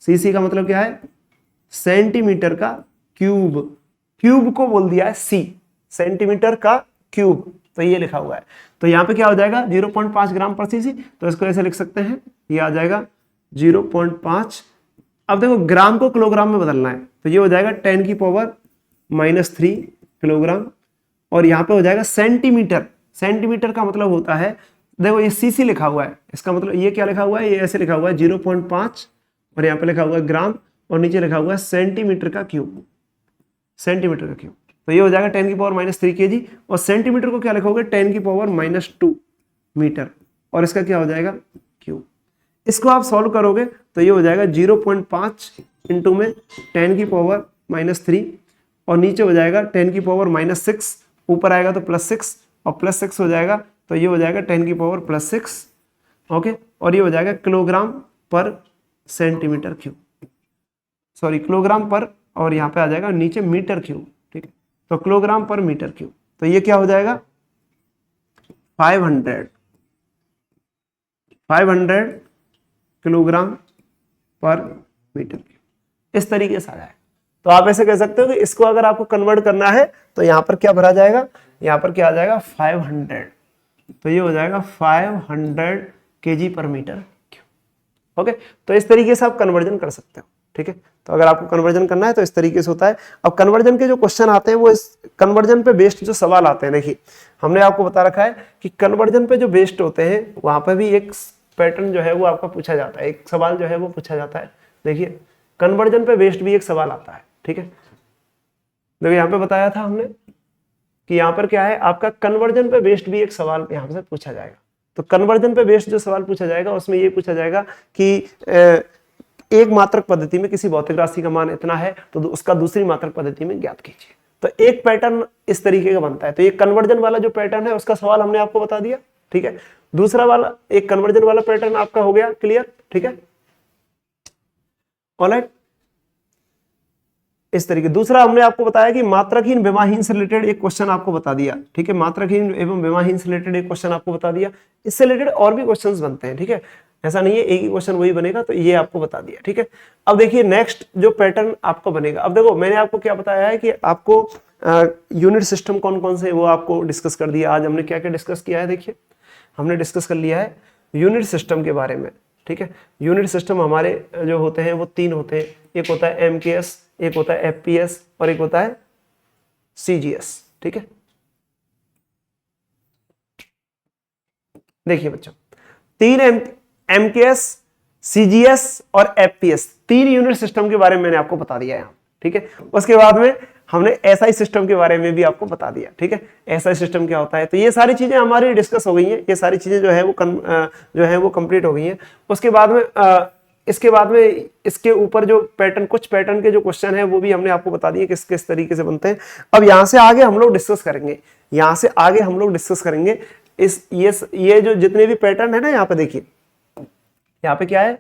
सीसी का मतलब क्या है सेंटीमीटर का क्यूब, क्यूब को बोल दिया है सी, सेंटीमीटर का क्यूब, तो ये लिखा हुआ है, तो यहाँ पे क्या हो जाएगा 0.5 ग्राम पर सीसी, तो इसको ऐसे लिख सकते हैं, ये आ जाएगा 0.5, अब देखो ग्राम को किलोग्राम में बदलना है, तो ये हो जाएगा 10⁻³ किलोग्राम, और यहाँ पे हो जाएगा सेंटीमीटर, सेंटीमीटर का मतलब होता है, देखो ये सीसी लिखा हुआ है, इसका मतलब ये क्या लिखा हुआ है, ये ऐसे लिखा हुआ है 0.5, और यहाँ पे लिखा हुआ है ग्राम, और नीचे लिखा हुआ है सेंटीमीटर का क्यूब, सेंटीमीटर का क्यूब, तो ये हो जाएगा 10⁻³ kg, और सेंटीमीटर को क्या लिखोगे 10⁻² मीटर, और इसका क्या हो जाएगा क्यूब, इसको आप सॉल्व करोगे तो ये हो जाएगा 0.5 इंटू में 10⁻³ और नीचे हो जाएगा 10⁻⁻6, ऊपर आएगा तो +6 और +6 हो जाएगा, तो ये हो जाएगा 10⁻+6, ओके, और ये हो जाएगा किलोग्राम पर सेंटीमीटर क्यूब, सॉरी किलोग्राम पर, और यहाँ पे आ जाएगा नीचे मीटर क्यूब, ठीक है, तो किलोग्राम पर मीटर क्यूब, तो ये क्या हो जाएगा 500 किलोग्राम पर मीटर क्यूब, इस तरीके से आ जाएगा। तो आप ऐसे कह सकते हो कि इसको अगर आपको कन्वर्ट करना है तो यहाँ पर क्या भरा जाएगा, यहाँ पर क्या आ जाएगा 500, तो ये हो जाएगा 500 kg पर मीटर क्यूब, ओके, तो इस तरीके से आप कन्वर्जन कर सकते हो, ठीक है, तो अगर आपको कन्वर्जन करना है तो इस तरीके से होता है। अब कन्वर्जन के जो क्वेश्चन आते हैं वो इस कन्वर्जन पे बेस्ड जो सवाल आते हैं, देखिए हमने आपको बता रखा है कि कन्वर्जन पे जो बेस्ड होते हैं वहां पर भी एक पैटर्न जो है वो आपका पूछा जाता है, एक सवाल जो है वो पूछा जाता है, देखिए कन्वर्जन पे बेस्ड भी एक सवाल आता है, ठीक है, देखो यहाँ पे बताया था हमने कि यहाँ पर क्या है आपका कन्वर्जन पे बेस्ड भी एक सवाल यहाँ से पूछा जाएगा, तो कन्वर्जन पे बेस्ड जो सवाल पूछा जाएगा उसमें ये पूछा जाएगा कि एक मात्रक पद्धति में किसी भौतिक राशि का मान इतना है तो उसका दूसरी मात्रक पद्धति में ज्ञात कीजिए, तो एक पैटर्न इस तरीके का बनता है, तो ये कन्वर्जन वाला जो पैटर्न है उसका सवाल हमने आपको बता दिया, ठीक है, दूसरा वाला एक कन्वर्जन वाला पैटर्न आपका हो गया क्लियर, ठीक है, ऑलराइट, इस तरीके। दूसरा हमने आपको बताया कि मात्रकहीन विमाहीन से रिलेटेड एक क्वेश्चन आपको बता दिया, ठीक है, मात्रकहीन एवं विमाहीन से रिलेटेड एक क्वेश्चन आपको बता दिया, इससे रिलेटेड और भी क्वेश्चंस बनते हैं, ठीक है, ऐसा नहीं है एक ही क्वेश्चन वही बनेगा, तो ये आपको बता दिया, ठीक है। अब देखिए नेक्स्ट जो पैटर्न आपको बनेगा, अब देखो मैंने आपको क्या बताया है कि आपको यूनिट सिस्टम कौन कौन से वो आपको डिस्कस कर दिया, आज हमने क्या क्या डिस्कस किया है, देखिए हमने डिस्कस कर लिया है यूनिट सिस्टम के बारे में, ठीक है, यूनिट सिस्टम हमारे जो होते हैं वो 3 होते हैं, एक होता है MKS, एक होता है FPS और एक होता है CGS, ठीक है। देखिए बच्चों 3 MKS, CGS और FPS 3 यूनिट सिस्टम के बारे में मैंने आपको बता दिया है, ठीक है। उसके बाद में हमने SI सिस्टम के बारे में भी आपको बता दिया, ठीक है, SI सिस्टम क्या होता है, तो ये सारी चीजें हमारी डिस्कस हो गई हैं, ये सारी चीजें जो है वो कंप्लीट हो गई हैं। उसके बाद में इसके बाद में इसके ऊपर जो पैटर्न, कुछ पैटर्न के जो क्वेश्चन है वो भी हमने आपको बता दिए किस किस तरीके से बनते हैं। अब यहाँ से आगे हम लोग डिस्कस करेंगे, यहाँ से आगे हम लोग डिस्कस करेंगे इस ये जो जितने भी पैटर्न है ना, यहाँ पे देखिए यहाँ पे क्या है,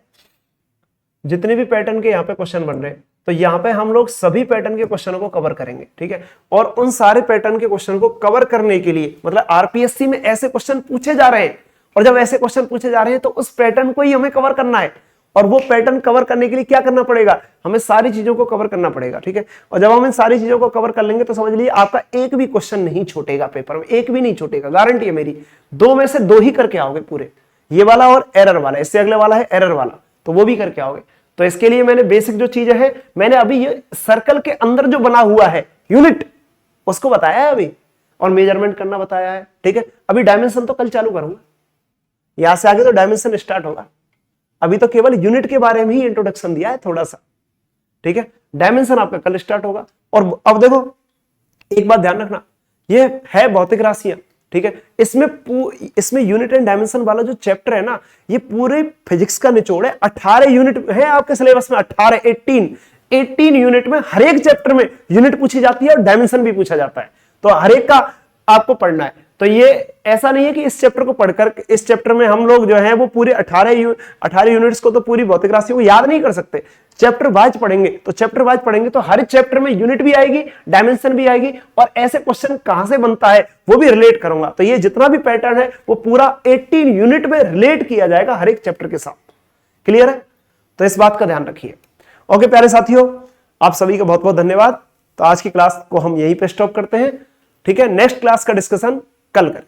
जितने भी पैटर्न के यहाँ पे क्वेश्चन बन रहे हैं, तो यहाँ पे हम लोग सभी पैटर्न के क्वेश्चनों को कवर करेंगे, ठीक है। और उन सारे पैटर्न के क्वेश्चन को कवर करने के लिए मतलब आरपीएससी में ऐसे क्वेश्चन पूछे जा रहे हैं, और जब ऐसे क्वेश्चन पूछे जा रहे हैं तो उस पैटर्न को ही हमें कवर करना है, और वो पैटर्न कवर करने के लिए क्या करना पड़ेगा, हमें सारी चीजों को कवर करना पड़ेगा, ठीक है। और जब हम इन सारी चीजों को कवर कर लेंगे तो समझ लीजिए आपका एक भी क्वेश्चन नहीं छूटेगा पेपर में, एक भी नहीं छूटेगा, गारंटी है मेरी। 2 में से 2 ही करके आओगे पूरे, ये वाला और एरर वाला, इससे अगले वाला है एरर वाला, तो वो भी करके आओगे। तो इसके लिए मैंने बेसिक जो चीजें है, मैंने अभी ये सर्कल के अंदर जो बना हुआ है यूनिट उसको बताया है अभी, और मेजरमेंट करना बताया है, ठीक है। अभी डायमेंशन तो कल चालू करूंगा, यहां से आगे तो डायमेंशन स्टार्ट होगा। अभी तो केवल यूनिट के बारे में ही इंट्रोडक्शन दिया है थोड़ा सा, ठीक है। डायमेंशन आपका कल स्टार्ट होगा। और अब देखो एक बात ध्यान रखना, ये है भौतिक राशियां, ठीक है। इसमें यूनिट एंड डायमेंशन वाला जो चैप्टर है ना, ये पूरे फिजिक्स का निचोड़ है। 18 यूनिट है आपके सिलेबस में, 18 यूनिट में हर एक चैप्टर में यूनिट पूछी जाती है और डायमेंशन भी पूछा जाता है, तो हर एक का आपको पढ़ना है। तो ये ऐसा नहीं है कि इस चैप्टर को पढ़कर, इस चैप्टर में हम लोग जो है वो पूरे 18 यूनिट्स को तो पूरी भौतिक राशियों को याद नहीं कर सकते। चैप्टर वाइज पढ़ेंगे, तो चैप्टर वाइज पढ़ेंगे तो हर चैप्टर में यूनिट भी आएगी, डायमेंशन भी आएगी, और ऐसे क्वेश्चन कहां से बनता है वो भी रिलेट करूंगा। तो ये जितना भी पैटर्न है वो पूरा 18 यूनिट में रिलेट किया जाएगा हर एक चैप्टर के साथ। क्लियर है? तो इस बात का ध्यान रखिए। ओके प्यारे साथियों, आप सभी का बहुत बहुत धन्यवाद। तो आज की क्लास को हम यहीं पे स्टॉप करते हैं, ठीक है। नेक्स्ट क्लास का डिस्कशन कल करें।